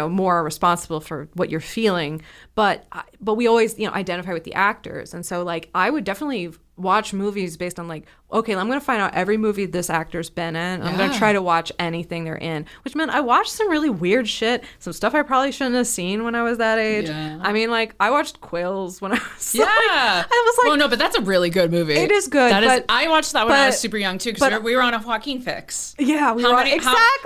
more responsible for what you're feeling, but we always identify with the actors, and so like I would definitely watch movies based on like, okay, I'm going to find out every movie this actor's been in. I'm going to try to watch anything they're in, which meant I watched some really weird shit, some stuff I probably shouldn't have seen when I was that age. Yeah. I mean, like I watched Quills when I was I was like, well, no, but that's a really good movie. It is good. I watched that when I was super young too, because we were on a Joaquin fix. Yeah, exactly.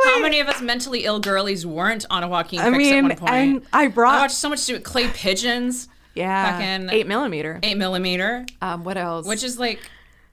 How many of us mentally ill girlies weren't on a Joaquin fix at one point? And I watched so much to do with Clay Pigeons. Yeah, fucking 8mm. 8mm. What else? Which is like,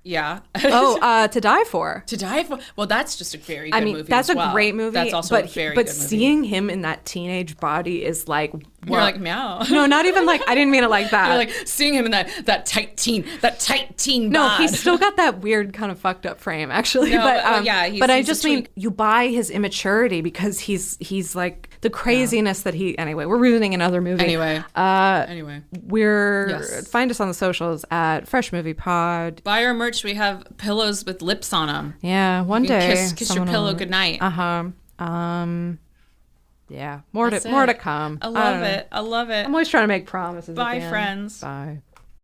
To Die For. To Die For. Well, that's just a very good movie. That's as well. a great movie. That's also a very good movie. But seeing him in that teenage body is like, you're like, meow. No, not even like, I didn't mean it like that. You're like seeing him in that tight teen bod. No, he's still got that weird kind of fucked up frame, actually. No, but I just mean you buy his immaturity because he's like the craziness that he. Anyway, we're ruining another movie. Anyway, find us on the socials at Fresh Movie Pod. Buy our merch. We have pillows with lips on them. Yeah, one day. Kiss your pillow goodnight. Yeah, more to come. I love it. I'm always trying to make promises. Bye, friends. Bye.